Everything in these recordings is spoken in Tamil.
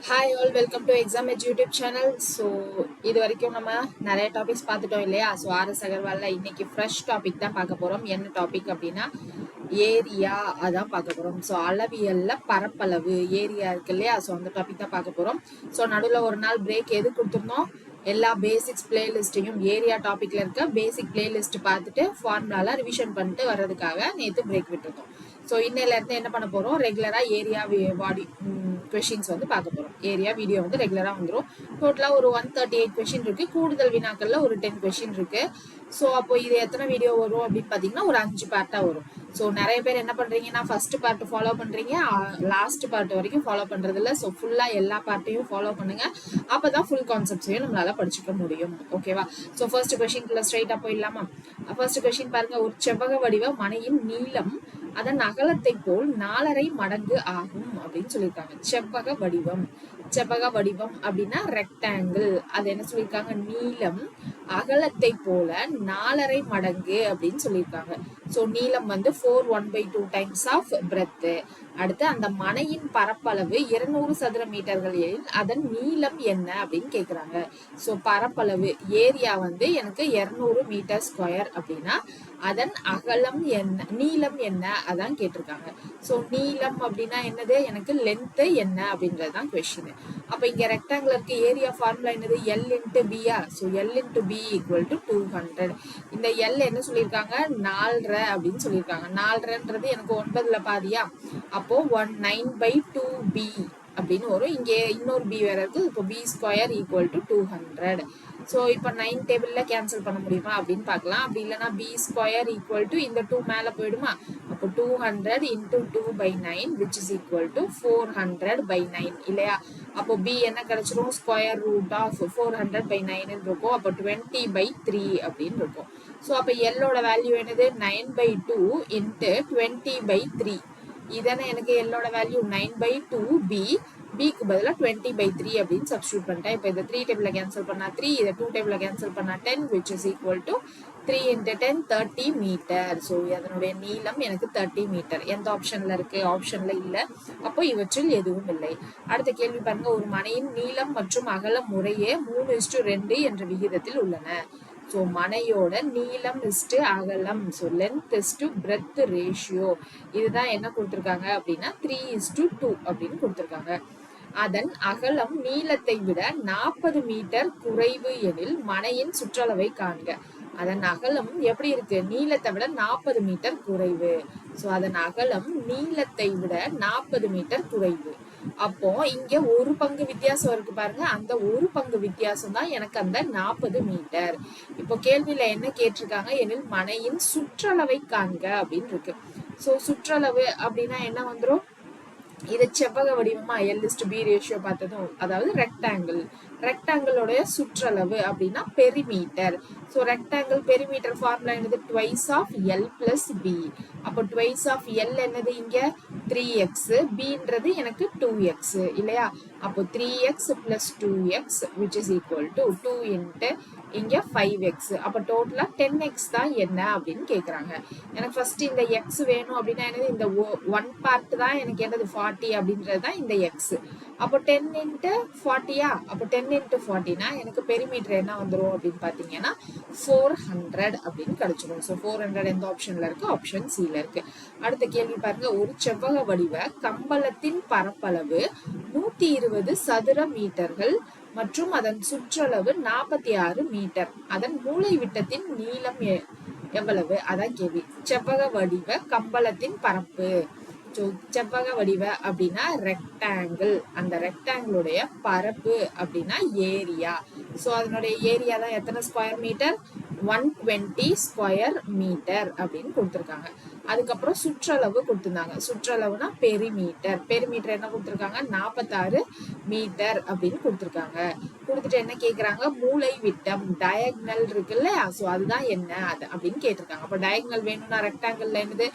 Hi all welcome to exam edge YouTube channel. So இது வரைக்கும் நம்ம நிறைய டாபிக்ஸ் பார்த்துட்டோம் இல்லையா? ஸோ ஆர்எஸ் அகர்வாலில் இன்னைக்கு ஃப்ரெஷ் டாபிக் தான் பார்க்க போகிறோம். என்ன டாபிக் அப்படின்னா ஏரியா அதான் பார்க்க போகிறோம். ஸோ அளவியல்ல பரப்பளவு ஏரியா இருக்கு இல்லையா? ஸோ அந்த டாபிக் தான் பார்க்க போகிறோம். ஸோ நடுவில் ஒரு நாள் பிரேக் எது கொடுத்துருந்தோம்? எல்லா பேசிக்ஸ் பிளேலிஸ்ட்டையும் ஏரியா டாபிக்ல இருக்க பேசிக் பிளேலிஸ்ட் பார்த்துட்டு ஃபார்முலால ரிவிஷன் பண்ணிட்டு வர்றதுக்காக நேற்று பிரேக் விட்டுருந்தோம். ஸோ இன்னையில இருந்து என்ன பண்ண போறோம்? ரெகுலரா ஏரியா பாடி கொஷின்ஸ் வந்து பார்க்க போறோம். ஏரியா வீடியோ வந்து ரெகுலரா வந்துடும். டோட்டலா ஒரு 138 கொஷின் இருக்கு. கூடுதல் வினாக்கள்ல ஒரு 10 கொஷின் இருக்கு. ஸோ அப்போ இது எத்தனை வீடியோ வரும் அப்படின்னு பாத்தீங்கன்னா ஒரு 5 பார்ட்டா வரும். ஸோ நிறைய பேர் என்ன பண்றீங்கன்னா ஃபர்ஸ்ட் பார்ட் ஃபாலோ பண்றீங்க, லாஸ்ட் பார்ட் வரைக்கும் ஃபாலோ பண்றது இல்லை. ஸோ ஃபுல்லா எல்லா பார்ட்டையும் ஃபாலோ பண்ணுங்க. அப்பதான் ஃபுல் கான்செப்ட்ஸையும் நம்மளால படிச்சுக்க முடியும். ஓகேவா? ஸோ ஃபர்ஸ்ட் கொஸ்டின்குள்ள ஸ்ட்ரைட்டா போயிடலாமா? ஃபர்ஸ்ட் கொஸ்டின் பாருங்க. ஒரு செவ்வக வடிவ மனையின் நீளம் அதன் அகலத்தை போல் 4.5 மடங்கு ஆகும் அப்படின்னு சொல்லியிருக்காங்க. செவ்வக வடிவம். செவ்வக வடிவம் அப்படின்னா ரெக்டாங்கிள். அது என்ன சொல்லியிருக்காங்க? நீளம் அகலத்தை போல 4.5 மடங்கு அப்படின்னு சொல்லியிருக்காங்க. ஸோ நீளம் வந்து 4 1/2 டைம்ஸ் ஆஃப் பிரெத். அடுத்து அந்த மனையின் பரப்பளவு 200 சதுர மீட்டர்கள் எனில் அதன் நீளம் என்ன அப்படின்னு கேக்குறாங்க. ஸோ பரப்பளவு ஏரியா வந்து எனக்கு 200 மீட்டர் ஸ்கொயர் அப்படின்னா அதன் அகலம் என்ன, நீளம் என்ன அதான் கேட்டிருக்காங்க. ஸோ நீளம் அப்படின்னா என்னது? எனக்கு லென்த் என்ன அப்படின்றதுதான் கொஸ்டின். அப்ப இங்க ரெக்டாங்குலருக்கு ஏரியா ஃபார்முலா என்னது? L இன்ட்டு பியா. So L into B equal to 200. இந்த L என்ன சொல்லியிருக்காங்க? 4.5 அப்படின்னு சொல்லியிருக்காங்க. 4.5ன்றது எனக்கு 9ல பாதியா? அப்போ 9/2b அப்படின்னு வரும். இங்கே இன்னொரு b வேற இருக்கு. இப்போ b square equal to 200. So இப்போ 9 டேபிள்ல கேன்சல் பண்ண முடியுமா அப்படின்னு பார்க்கலாம். அப்படி இல்லைன்னா b ஸ்கொயர் ஈக்குவல் டு இந்த 2 மேல போயிடுமா? அப்போ 200 into 2/9 which is equal to 400/9 இல்லையா? அப்போ b என்ன கிடைச்சிரும்? ஸ்கொயர் ரூட் ஆஃப் 400/9 இருக்கும். அப்போ 20/3 அப்படின்னு இருக்கும். ஸோ அப்போ எல்லோட வேல்யூ என்னது? 9/2 இன்ட்டு 20/3. இதானே எனக்கு எல்லோட வேல்யூ 9/2b. பிக்கு பதிலாக 20/3 அப்படின்னு சப்ஸ்டியூட் பண்ணிட்டேன். இப்போ இதை 3 டேபிள்ல கேன்சல் பண்ணா 3, இதை 2 டேபிள்ல கேன்சல் பண்ணா 10 which is equal to 3 into 10 30 metre. So அதனுடைய நீளம் எனக்கு 30 மீட்டர். எந்த ஆப்ஷன்ல இருக்கு? ஆப்ஷன்ல இல்ல. அப்போ இவற்றில் எதுவும் இல்லை. அடுத்த கேள்வி பாருங்க. ஒரு மனையின் நீளம் மற்றும் அகலம் முறையே 3:2 என்ற விகிதத்தில் உள்ளன. ஸோ மனையோட நீளம் இஸ்டு அகலம், so length is to breadth ratio இதுதான் என்ன கொடுத்துருக்காங்க அப்படின்னா 3:2 அப்படின்னு கொடுத்துருக்காங்க. அதன் அகலம் நீளத்தை விட 40 மீட்டர் குறைவு எனில் மனையின் சுற்றளவை காண்க. அதன் அகலம் எப்படி இருக்கு? நீளத்தை விட 40 மீட்டர் குறைவு. ஸோ அதன் அகலம் நீளத்தை விட 40 மீட்டர் குறைவு. அப்போ இங்க ஒரு பங்கு வித்தியாசம் இருக்கு பாருங்க. அந்த ஒரு பங்கு வித்தியாசம் தான் எனக்கு அந்த 40 மீட்டர். இப்போ கேள்வியில என்ன கேட்டிருக்காங்க? எனில் மனையின் சுற்றளவை காண்க அப்படின்னு இருக்கு. சோ சுற்றளவு அப்படின்னா என்ன வந்துரும்? இது செவ்வக வடிவமா L/B ரேஷியோ பார்த்ததும், அதாவது ரெக்டாங்கிள். ரெக்டாங்கிளோட சுற்றளவு அப்படின்னா perimeter. So rectangle perimeter formula என்னது? Twice of L plus B. அப்போ ட்வைஸ் ஆஃப் L என்னது? இங்க 3x, bன்றது எனக்கு 2x இல்லையா? அப்போ 3x plus 2x which is equal to 2 into இங்க 5x. அப்ப டோட்டலா 10x தான் என்ன அப்படின்னு கேக்குறாங்க. எனக்கு ஃபர்ஸ்ட் இந்த x வேணும் அப்படின்னா என்னது? இந்த 1 பார்ட் தான் எனக்கு என்னது? 40 அப்படின்றது தான் இந்த x. அப்போ 10 இன்ட்டு 40யா? அப்போ 10 இன்ட்டு 40னா எனக்கு பெரிமீட்டர் என்ன வந்துரும் அப்படின்னு பாத்தீங்கன்னா 400 அப்படின்னு கிடைச்சிடும். ஸோ 400 எந்த ஆப்ஷன்ல இருக்கு? ஆப்ஷன் சில இருக்கு. அடுத்த கேள்வி பாருங்க. ஒரு செவ்வக வடிவ கம்பளத்தின் பரப்பளவு 120 சதுர மீட்டர்கள் மற்றும் அதன் சுற்றளவு 46 மீட்டர். அதன் மூலை விட்டத்தின் நீளம் எவ்வளவு? அதான் கேள்வி. செவ்வக வடிவ கம்பளத்தின் பரப்பு. செவ்வக வடிவ அப்படின்னா ரெக்டாங்கிள். அந்த ரெக்டாங்கிளுடைய பரப்பு அப்படின்னா ஏரியா. சோ அதனுடைய ஏரியா தான் எத்தனை ஸ்கொயர் மீட்டர்? 120 ஸ்கொயர் மீட்டர் அப்படின்னு கொடுத்துருக்காங்க. அதுக்கப்புறம் சுற்றளவு கொடுத்துருந்தாங்க. சுற்றளவுனா பெரிமீட்டர். பெரிமீட்டர் என்ன கொடுத்துருக்காங்க? 46 மீட்டர் அப்படின்னு கொடுத்துருக்காங்க. கொடுத்துட்டு என்ன கேக்குறாங்க? மூலை விட்டம் டயக்னல் இருக்குல்ல, சோ அதுதான் என்ன அது அப்படின்னு கேட்டிருக்காங்க. அப்ப டயக்னல் வேணும்னா ரெக்டாங்கிள்ல என்னது?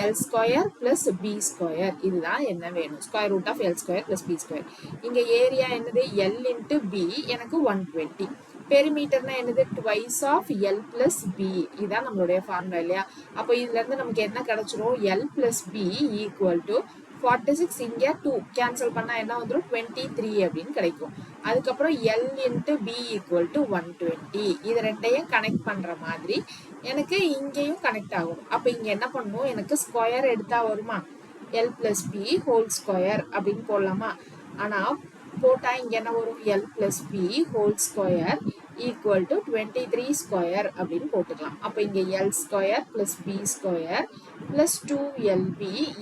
L square plus B square. இதுதான் என்ன வேணும்? Square root of L square plus B square. இங்க ஏரியா என்னது? L இன்ட்டு பி எனக்கு 120. பெரிமீட்டர்னா என்னது? Twice of L plus b. இதுதான் நம்மளுடைய ஃபார்முலா இல்லையா? அப்போ இதுல இருந்து நமக்கு என்ன கிடைச்சிரும்? L plus b equal to 46 இங்க 2 கேன்சல் பண்ணா என்ன வந்துரும் 23 அப்படின்னு கிடைக்கும். அதுக்கப்புறம் L into B equal to 120. இது ரெண்டையும் கனெக்ட் பண்ற மாதிரி எனக்கு இங்கேயும் கனெக்ட் ஆகும். அப்ப இங்க என்ன பண்ணும், எனக்கு ஸ்கொயர் எடுத்தா வருமா, L plus B whole square அப்படின்னு போடலாமா. ஆனா போட்டா இங்க என்ன வரும், L plus B whole square equal to 23 square அப்படின்னு போட்டுக்கலாம். அப்ப இங்க L square plus B square plus 2LB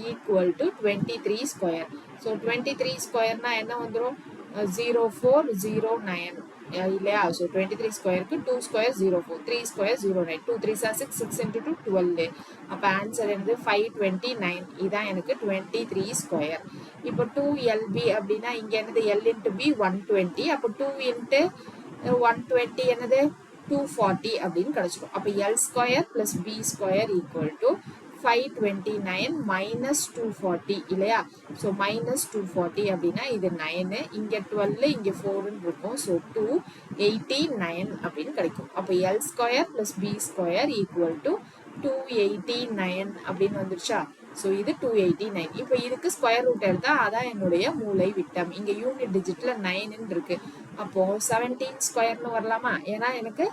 equal to 23 square. So 23 square na என்ன வந்துரும் 0409 இல்லையா. So 23 ஸ்கொயருக்கு 2 ஸ்கொயர் 04, 3 ஸ்கொயர் 09, 2 3 6, 6 into 2 12. அப்ப ஆன்சர் என்னது 529. இதான் எனக்கு 23 ஸ்கொயர். இப்போ 2LB அப்படின்னா இங்க என்னது L into B 120. அப்போ 2 into 120 என்னது 240 அப்படின்னு கிடைச்சிடும். அப்ப L square plus B square equal to 529 minus 240 இல்லையா. So minus 240 அப்படின்னா இது 9, இங்க 12, இங்க 4 இருக்கும். So 289 அப்படின்னு கிடைக்கும். அப்ப L square plus B square equal to 289 அப்படின்னு வந்துருச்சா. ஸோ இது 289. இப்போ இதுக்கு ஸ்கொயர் ரூட் எடுத்தா அதான் என்னுடைய மூலை விட்டம். இங்க யூனிட் டிஜிட்ல 9 இருக்கு. அப்போ 17 ஸ்கொயர்னு வரலாமா, ஏன்னா எனக்கு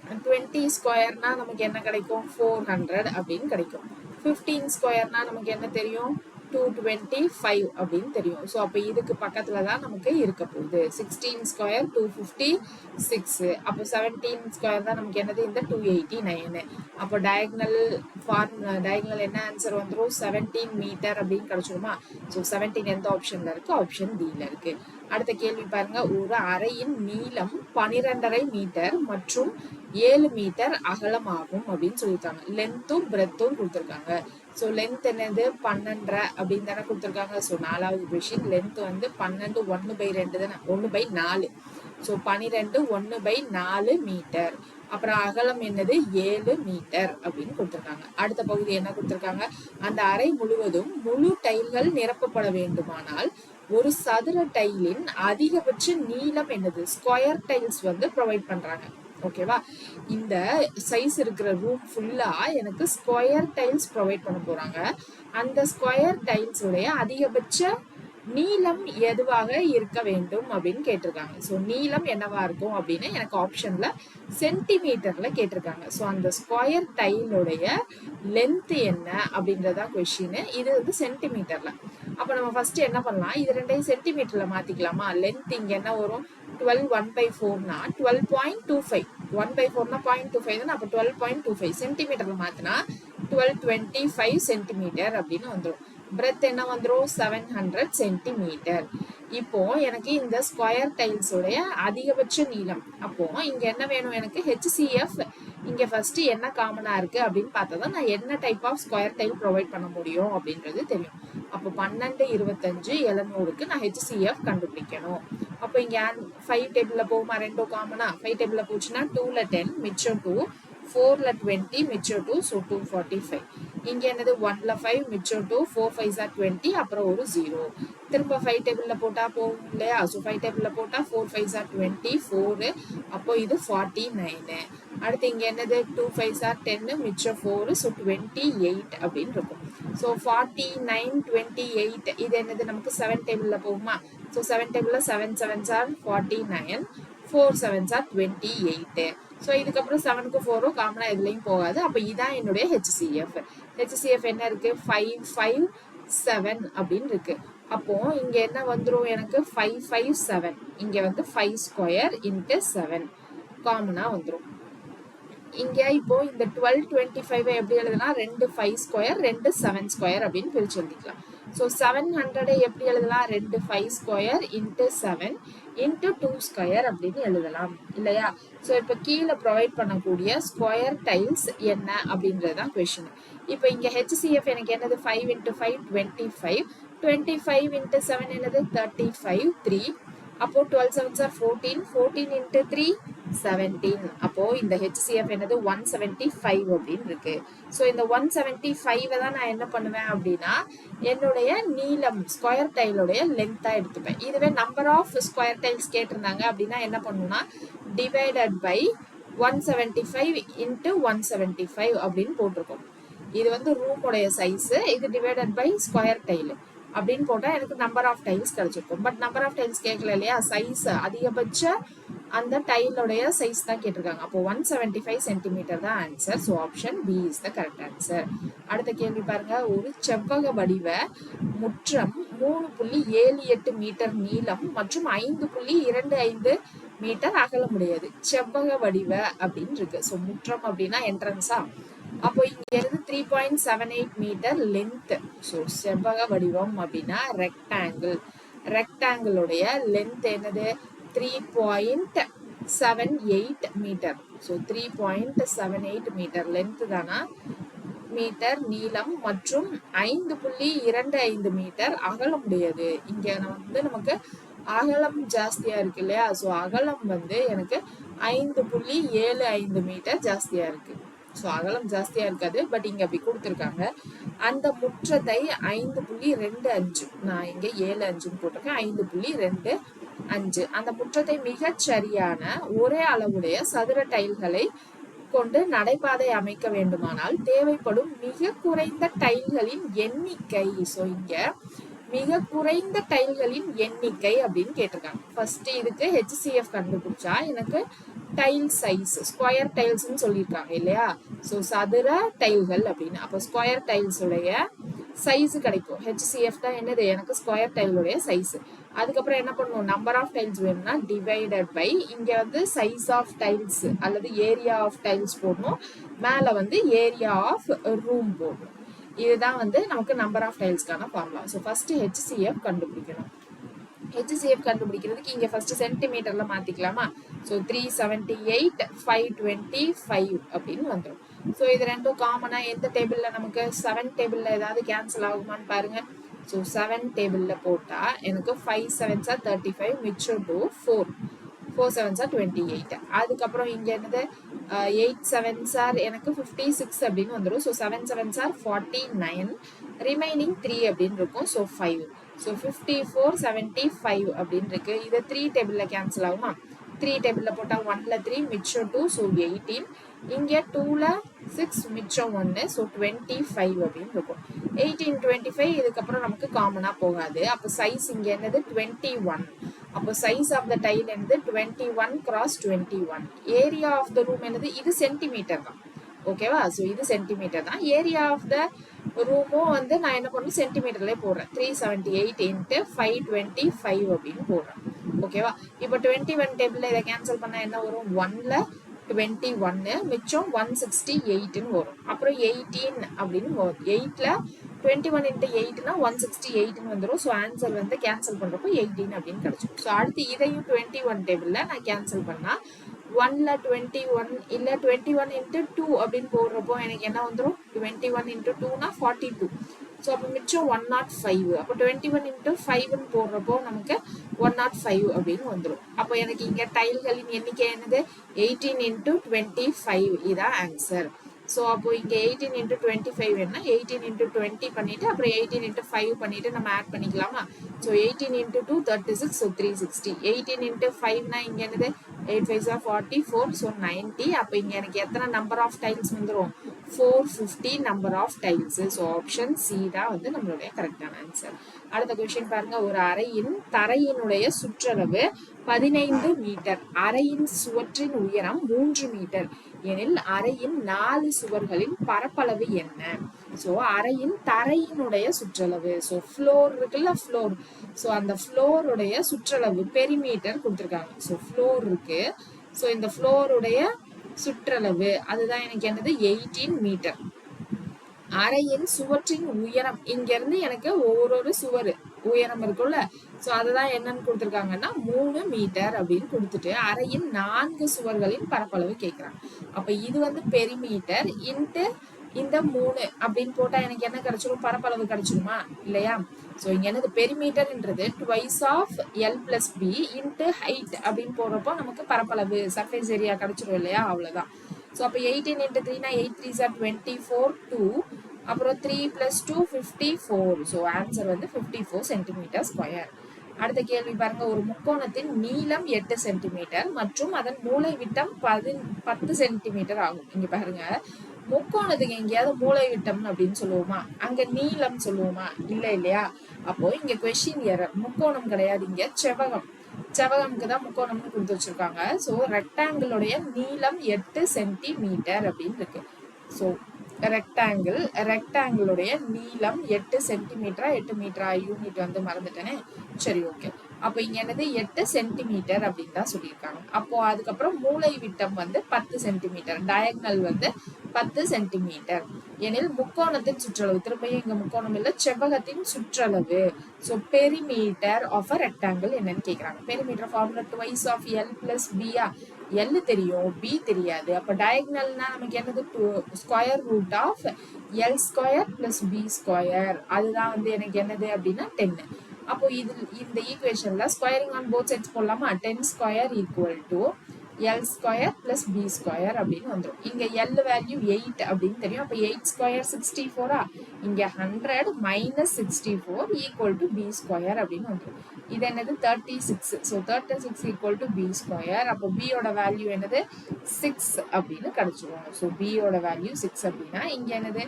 20 ஸ்கொயர்னா நமக்கு என்ன கிடைக்கும் 400 அப்படின்னு கிடைக்கும். 15 ஸ்கொயர்னா நமக்கு என்ன தெரியும் 225 அப்படின்னு தெரியும். ஸோ அப்போ இதுக்கு பக்கத்துல தான் நமக்கு இருக்க போகுது. 16 ஸ்கொயர் 256. அப்போ 17 ஸ்கொயர் தான் நமக்கு என்னது இந்த 289. அப்போ டயகனல் என்ன ஆன்சர் வந்துடும் 17 மீட்டர் அப்படின்னு கிடைச்சிருமா. ஸோ 17 எந்த ஆப்ஷன்ல இருக்கு, ஆப்ஷன் டில இருக்கு. அடுத்த கேள்வி பாருங்க, ஒரு அறையின் நீளம் 12.5 மீட்டர் மற்றும் 7 மீட்டர் அகலமாகும் அப்படின்னு சொல்லியிருக்காங்க. லென்த்தும் பிரெத்தும் கொடுத்துருக்காங்க. ஸோ லென்த் என்னது 12 அப்படின்னு தானே கொடுத்துருக்காங்க. ஸோ 4வது கொஸ்டின் லென்த் வந்து 12 1/2 தானே, 1/4. So 12 1/4 metre. அப்புறம் அகலம் என்னது 7 மீட்டர் அப்படின்னு கொடுத்துருக்காங்க. அடுத்த பகுதி என்ன கொடுத்துருக்காங்க, அந்த அறை முழுவதும் முழு டைல்கள் நிரப்பப்பட வேண்டுமானால் ஒரு சதுர டைலின் அதிகபட்ச நீளம் என்னது, ஸ்கொயர் டைல்ஸ் வந்து ப்ரொவைட் பண்றாங்க. ஓகேவா. இந்த சைஸ் இருக்கிற ரூம் ஃபுல்லா எனக்கு ஸ்கொயர் டைல்ஸ் ப்ரொவைட் பண்ண போறாங்க. அந்த ஸ்கொயர் டைல்ஸ் உடைய அதிகபட்ச நீளம் எதுவாக இருக்க வேண்டும் அப்படின்னு கேட்டிருக்காங்க. ஸோ நீளம் என்னவா இருக்கும் அப்படின்னு எனக்கு ஆப்ஷன்ல சென்டிமீட்டர்ல கேட்டிருக்காங்க. ஸோ அந்த ஸ்கொயர் டைலுடைய லென்த் என்ன அப்படின்றதா கொஸ்டின். இது வந்து சென்டிமீட்டர்ல. அப்ப நம்ம ஃபர்ஸ்ட் என்ன பண்ணலாம், இது ரெண்டையும் சென்டிமீட்டர்ல மாத்திக்கலாமா. லென்த் இங்க என்ன வரும் 12 1/4னா 12.25, 1/4னா 0.25 தானே. அப்ப 12.25 சென்டிமீட்டர்ல மாத்தினா 1225 சென்டிமீட்டர் அப்படின்னு வந்துடும். பிரெத் என்ன வந்துரும் 700 சென்டிமீட்டர். இப்போ எனக்கு இந்த ஸ்கொயர் டைல்ஸ் உடைய அதிகபட்ச நீளம். அப்போ இங்க என்ன வேணும் எனக்கு HCF. இங்க ஃபர்ஸ்ட் என்ன காமனா இருக்கு அப்படின்னு பார்த்தா நான் என்ன type of square tile provide பண்ண முடியும் அப்படின்றது தெரியும். அப்போ 12 25 700க்கு நான் HCF கண்டுபிடிக்கணும். அப்போ இங்க 5 டேபிள்ல போகுமா, 2 காமனா. 5 டேபிள்ல போச்சுன்னா 2ல 10 மிச்சம் 2, 4ல 20 மிச்சம் 2, ஸோ 245. இங்க என்னது 1ல 5 மிச்சம் 2, 4 5s are 20, அப்புறம் ஒரு 0. திரும்ப 5 டேபிள்ல போட்டா போகும் இல்லையா. ஸோ 5 டேபிள்ல போட்டா 4 5s are 24, அப்போ இது 49. அடுத்து இங்க என்னது 2 5s are 10 மிச்சம் 4, ஸோ 28 அப்படின்னு இருக்கும். ஸோ 49 28 இது என்னது நமக்கு 7 டேபிள்ல போகுமா. ஸோ 7 டேபிள்ல 7 7s are 49, 4 7s are 28. So இதுக்கப்புறம் 7க்கு 4 காமனா எதுலையும் போகாது. அப்ப இதான் என்னுடைய HCF. HCF என்ன இருக்கு 557 அப்படின்னு இருக்கு. அப்போ இங்க என்ன வந்துரும் எனக்கு 557. இங்க வந்து 5 ஸ்கொயர் இன்ட்டு 7 காமனா வந்துரும். இங்க இப்போ இந்த 1225 எப்படி எழுதுனா 2 5 ஸ்கொயர் 2 7 ஸ்கொயர் அப்படின்னு பிரிச்சு எழுதிக்கலாம். ஸோ 700 எப்படி எழுதலாம் 2 5 ஸ்கொயர் இன்ட்டு 7 இன்ட்டு 2 ஸ்கொயர் அப்படின்னு எழுதலாம் இல்லையா. ஸோ இப்போ கீழே ப்ரொவைட் பண்ணக்கூடிய ஸ்கொயர் டைல்ஸ் என்ன அப்படின்றதுதான் கொஸ்டின். இப்போ இங்க HCF எனக்கு என்னது 5 இன்ட்டு 5 25, 25 இன்ட்டு 7 என்னது 35 3. அப்போ 12 7s are 14, 14 இன்ட்டு 3 17. அப்போ இந்த HCF என்னது 175 அப்படின்னு இருக்கு. ஸோ இந்த 175 தான் நான் என்ன பண்ணுவேன் அப்படின்னா என்னுடைய நீளம் ஸ்கொயர் டைலுடைய லென்த்தா எடுத்துப்பேன். இதுவே நம்பர் ஆஃப் ஸ்கொயர் டைல்ஸ் கேட்டிருந்தாங்க அப்படின்னா என்ன பண்ணுன்னா டிவைடட் பை 175 இன்ட்டு 175 அப்படின்னு போட்டிருக்கோம். இது வந்து ரூமோடைய சைஸ், இது டிவைடட் பை ஸ்கொயர் டைல் அப்படின்னு போட்டா எனக்கு நம்பர் ஆஃப் டைல்ஸ் கிடைச்சிருக்கும். பட் நம்பர் ஆஃப் டைல்ஸ் கேட்கல இல்லையா, சைஸ் அதிகபட்ச அந்த டைலோடைய சைஸ் தான் கேட்டிருக்காங்க. அப்போ 175 சென்டிமீட்டர் தான் answer. So option B is the correct answer. அடுத்த கேள்வி பாருங்க. ஒரு செவ்வக வடிவ முற்றம் 3.78 மீட்டர் நீளம் மற்றும் 5.25 மீட்டர் அகலமுடையது. செவ்வக வடிவ அப்படின்னு இருக்கு. ஸோ முற்றம் அப்படின்னா என்ட்ரன்ஸா, அப்போ இங்க இருந்து 3.78 மீட்டர் லென்த். ஸோ செவ்வக வடிவம் அப்படின்னா ரெக்டாங்கிள். ரெக்டாங்கிளுடைய லென்த் என்னது? 3.78 மீட்டர். ஸோ 3.78 மீட்டர் லென்த் தானா, மீட்டர் நீளம் மற்றும் 5.25 மீட்டர் அகலம் உடையது. இங்க வந்து நமக்கு அகலம் ஜாஸ்தியா இருக்கு இல்லையா, ஸோ அகலம் வந்து எனக்கு 5.75 மீட்டர் ஜாஸ்தியா இருக்கு. ஸோ அகலம் ஜாஸ்தியா இருக்காது, பட் இங்க அப்படி கொடுத்துருக்காங்க. அந்த முற்றத்தை 5.25, நான் இங்க 7.5 போட்டிருக்கேன், 5.25. அந்த முற்றத்தை மிகச் சரியான ஒரே அளவுடைய சதுர டைல்களை கொண்டு நடைபாதை அமைக்க வேண்டுமானால் தேவைப்படும் மிக குறைந்த டைல்களின் எண்ணிக்கை. ஸோ இங்க மிக குறைந்த டைல்களின் எண்ணிக்கை அப்படின்னு கேட்டிருக்காங்க. ஃபர்ஸ்ட் இதுக்கு HCF கண்டுபிடிச்சா எனக்கு டைல் சைஸ், ஸ்கொயர் டைல்ஸ்ன்னு சொல்லியிருக்காங்க இல்லையா, ஸோ சதுர டைல்கள் அப்படின்னு. அப்போ ஸ்கொயர் டைல்ஸ் உடைய சைஸ் கிடைக்கும். HCF தான் என்னது, எனக்கு ஸ்கொயர் டைலுடைய சைஸ். அதுக்கப்புறம் என்ன பண்ணுவோம், நம்பர் ஆஃப் டைல்ஸ் வேணும்னா டிவைடட் பை, இங்க வந்து சைஸ் ஆஃப் டைல்ஸ் அல்லது ஏரியா ஆஃப் டைல்ஸ் போடணும், மேல வந்து ஏரியா ஆஃப் ரூம் போடணும். இதுதான் வந்து நமக்கு நம்பர் ஆஃப் டைல்ஸ்க்கான ஃபார்முலா. ஸோ ஃபர்ஸ்ட் HCF கண்டுபிடிக்கணும். HCF கண்டுபிடிக்கிறதுக்கு இங்க ஃபர்ஸ்ட் சென்டிமீட்டர்ல மாத்திக்கலாமா. ஸோ 378 525 அப்படின்னு வந்துடும். ஸோ இது ரெண்டும் காமனா எந்த டேபிள்ல நமக்கு 7 டேபிள்ல ஏதாவது கேன்சல் ஆகுமான்னு பாருங்க. ஸோ 7 டேபிள்ல போட்டா எனக்கு 5 7s are 35, மிச்சம் 2 4 4 7s are 28. அதுக்கப்புறம் இங்க என்னது 8 7s are எனக்கு 56 அப்படின்னு வந்துடும். ஸோ 7 7s are 49, ரிமைனிங் 3 அப்படின்னு இருக்கும். ஸோ 5. ஸோ 54 75 அப்படின்னு இருக்கு. இது 3 டேபிள்ல கேன்சல் ஆகுமா, 3 டேபிள்ல போட்டா 1ல 3 மிச்சம் 2, ஸோ 18. இங்க 2ல 6 மிச்சம் 1, ஸோ 25 அப்படின்னு இருக்கும். 18 25 இதுக்கப்புறம் நமக்கு காமனா போகாது. அப்போ சைஸ் இங்க என்னது 21. அப்போ சைஸ் ஆஃப் த டைல் என்னது 21 x 21. Area of the room என்னது, இது சென்டிமீட்டர் தான். ஓகேவா, ஸோ இது சென்டிமீட்டர் தான். ஏரியா ஆஃப் த ரூமும் வந்து நான் என்ன பண்ணும் சென்டிமீட்டர்லேயே போடுறேன். 378 × 525 அப்படின்னு போடுறேன். ஓகேவா, இப்போ 21 டேபிள்ல இதை கேன்சல் பண்ணா என்ன வரும், 1ல 21 மிச்சம் 168ன்னு வரும். அப்புறம் 18 அப்படின்னு வரும். 8ல 21 × 8னா 168ன்னு வந்துடும். ஸோ ஆன்சர் வந்து கேன்சல் பண்றப்போ 18 அப்படின்னு கிடைச்சிடும். ஸோ அடுத்து இதையும் 21 டேபிள்ல நான் கேன்சல் பண்ணா 1ல 21 இல்ல 21 × 2 அப்படின்னு போடுறப்போ எனக்கு என்ன வந்துடும், 21 × 2னா 42. ஸோ அப்போ மிச்சம் 105. அப்போ 21 × 5ன்னு போடுறப்போ நமக்கு 105 அப்படின்னு வந்துடும். அப்போ எனக்கு இங்க டைல்களின் எண்ணிக்கை என்னது 18 × 25. இதான் ஆன்சர். ஸோ அப்போ இங்க 18 × 25 வேணும்னா 18 × 20 பண்ணிட்டு அப்புறம் 18 × 5 பண்ணிட்டு நம்ம ஆட் பண்ணிக்கலாமா. So 18 × 2 36, so 360. 18 × 5னா இங்க என்னது 8 5s are 44, ஸோ 90. அப்போ இங்க எனக்கு எத்தனை நம்பர் ஆஃப் டைல்ஸ் வந்துடும், 450 number of tiles. So option c தான் வந்து நம்மளுடைய கரெக்டான ஆன்சர். அடுத்த கொஸ்டின் பாருங்க. ஒரு அறையின் தரையினுடைய சுற்றளவு 15 மீட்டர், அறையின் சுவற்றின் உயரம் 3 மீட்டர் எனில் அறையின் 4 சுவர்களின் பரப்பளவு என்ன. ஸோ அறையின் தரையினுடைய சுற்றளவு, ஸோ ஃப்ளோர் இருக்குல்ல, ஃப்ளோர், ஸோ அந்த ஃப்ளோருடைய சுற்றளவு பெரிமீட்டர் கொடுத்துருக்காங்க. ஸோ ஃப்ளோர் இருக்கு, ஸோ இந்த ஃப்ளோருடைய சுற்றளவு அதுதான் எனக்கு என்னது 18 மீட்டர். அறையின் சுவற்றின் உயரம், இங்க இருந்து எனக்கு ஒவ்வொரு சுவர் உயரம் இருக்கும்ல, சோ அதுதான் என்னன்னு கொடுத்துருக்காங்கன்னா 3 மீட்டர் அப்படின்னு கொடுத்துட்டு அறையின் 4 சுவர்களின் பரப்பளவு கேட்கிறாங்க. அப்ப இது வந்து பெரிமீட்டர் இன்ட்டு இந்த 3 அப்படின்னு போட்டா எனக்கு என்ன கிடைச்சிடும், பரப்பளவு கிடைச்சிடுமா இல்லையா. சோ இங்க என்னது பெரிமீட்டர்ன்றது twice of L + B into height அப்படின்னு போடுறப்போ நமக்கு பரப்பளவு சர்ஃபேஸ் ஏரியா கிடைச்சிடும் இல்லையா, அவ்வளவுதான். ஸோ அப்போ 18 × 3னா 8 3s are 24 2, அப்புறம் 3 + 2 54. ஸோ ஆன்சர் வந்து 54 சென்டிமீட்டர் ஸ்கொயர். அடுத்த கேள்வி பாருங்க. ஒரு முக்கோணத்தின் நீளம் 8 சென்டிமீட்டர் மற்றும் அதன் மூலை விட்டம் 10 சென்டிமீட்டர் ஆகும். இங்க பாருங்க, முக்கோணத்துக்கு எங்கேயாவது மூலை விட்டம் அப்படின்னு சொல்லுவோமா, அங்க நீளம் சொல்லுவோமா, இல்ல இல்லையா? அப்போ இங்க கொஸ்டின் எரர், முக்கோணம் கிடையாது, இங்க செவ்வகம். செவ்வகம்க்கு தான் முக்கோணம்னு கொடுத்து வச்சிருக்காங்க. ஸோ ரெக்டாங்கிளுடைய நீளம் 8 சென்டிமீட்டர் அப்படின்னு இருக்கு. ஸோ ரெக்டாங்கிளுடைய நீளம் 8 சென்டிமீட்டரா 8 மீட்டரா, யூனிட் வந்து மறந்துட்டேனே. சரி, ஓகே. அப்போ இங்க என்னது 8 சென்டிமீட்டர் அப்படின்னு தான் சொல்லியிருக்காங்க. அப்போ அதுக்கப்புறம் மூலை விட்டம் வந்து 10 சென்டிமீட்டர், டயக்னல் வந்து 10 சென்டிமீட்டர் எனில் முக்கோணத்தின் சுற்றளவு, திரும்பியும் இங்க முக்கோணம் இல்ல, செவ்வகத்தின் சுற்றளவு. So perimeter of a rectangle என்னன்னு கேட்கறாங்க. Perimeter formula twice of l plus பியா. எல் தெரியும், பி தெரியாது. அப்ப டயக்னல்னா நமக்கு என்னது, square root of L square plus B square. அதுதான் வந்து எனக்கு என்னது அப்படின்னா 10. அப்போ இந்த ஈக்குவேஷன்ல ஸ்கொயரிங் ஆன் போத் சைட்ஸ் போடலாமா, 10 square equal to l square plus B square அப்படின்னு வந்துடும். இங்க எல் வேல்யூ 8 அப்படின்னு தெரியும். அப்போ 8 ஸ்கொயர் 64. இங்க 100 minus 64 equal to b square அப்படின்னு வந்துடும். இது என்னது 36. So 36 equal to b square. அப்போ பியோட வேல்யூ என்னது 6 அப்படின்னு கிடைச்சிருவாங்க. ஸோ பியோட வேல்யூ 6 அப்படின்னா இங்க என்னது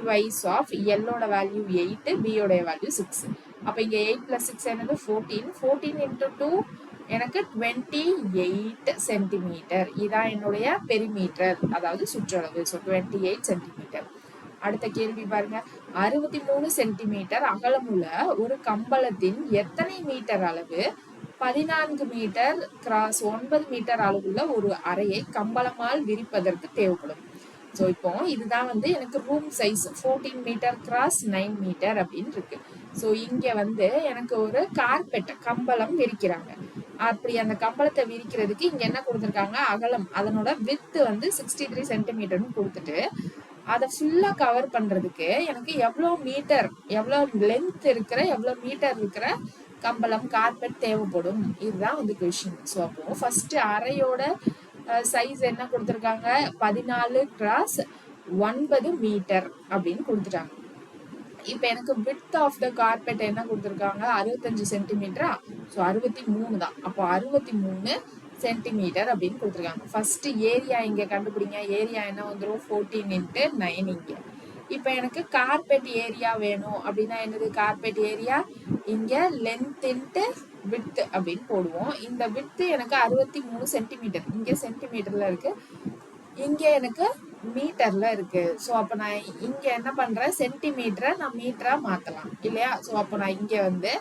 ட்வைஸ் ஆஃப் எல்லோட வேல்யூ 8, பியோட வேல்யூ 6. அப்போ இங்க 8 பிளஸ் 6 என்னது 14. 14 இன்டூ 2 எனக்கு 28 சென்டிமீட்டர். இதான் என்னுடைய பெரிமீட்டர், அதாவது சுற்றளவு. So 28 centimetre. அடுத்த கேள்வி பாருங்க. 63 சென்டிமீட்டர் அகலமுள்ள ஒரு கம்பளத்தின் எத்தனை மீட்டர் அளவு 14 மீட்டர் கிராஸ் 9 மீட்டர் அளவுள்ள ஒரு அறையை கம்பளமால் விரிப்பதற்கு தேவைப்படும். ஸோ இப்போ இதுதான் வந்து எனக்கு room size 14 metre cross 9 metre அப்படின்னு இருக்கு. ஸோ இங்க வந்து எனக்கு ஒரு கார்பெட் கம்பளம் விரிக்கிறாங்க. அப்படி அந்த கம்பளத்தை விரிக்கிறதுக்கு இங்க என்ன கொடுத்துருக்காங்க, அகலம், அதனோட வித்து வந்து 63 சென்டிமீட்டர்னு கொடுத்துட்டு அதை ஃபுல்லா கவர் பண்றதுக்கு எனக்கு எவ்வளோ மீட்டர், எவ்வளோ லென்த் இருக்கிற, எவ்வளோ மீட்டர் இருக்கிற கம்பளம் கார்பெட் தேவைப்படும். இதுதான் வந்து கொஸ்டின். ஸோ அப்போ ஃபர்ஸ்ட் அறையோட சைஸ் என்ன கொடுத்துருக்காங்க, 14 கிராஸ் 9 மீட்டர் அப்படின்னு கொடுத்துட்டாங்க. இப்ப எனக்கு விட்த் ஆஃப் த கார்பெட் என்ன கொடுத்துருக்காங்க, 65 சென்டிமீட்டரா. ஸோ 63 தான். அப்போ 63 சென்டிமீட்டர் அப்படின்னு கொடுத்துருக்காங்க. ஃபர்ஸ்ட் ஏரியா இங்க கண்டுபிடிங்க. ஏரியா என்ன வந்துடும், 14 இன்ட்டு 9 இங்க. இப்ப எனக்கு கார்பெட் ஏரியா வேணும் அப்படின்னா என்னது, கார்பெட் ஏரியா இங்க லென்த் இன்ட்டு விட்த் அப்படின்னு போடுவோம். இந்த விட்த் எனக்கு 63 சென்டிமீட்டர், இங்க சென்டிமீட்டர்ல இருக்கு, இங்க எனக்கு மீட்டர்ல இருக்கு. ஸோ அப்ப நான் இங்க என்ன பண்றேன், சென்டிமீட்டரை நான் மீட்டரா மாத்தலாம் இல்லையா. ஸோ அப்ப நான் இங்க வந்து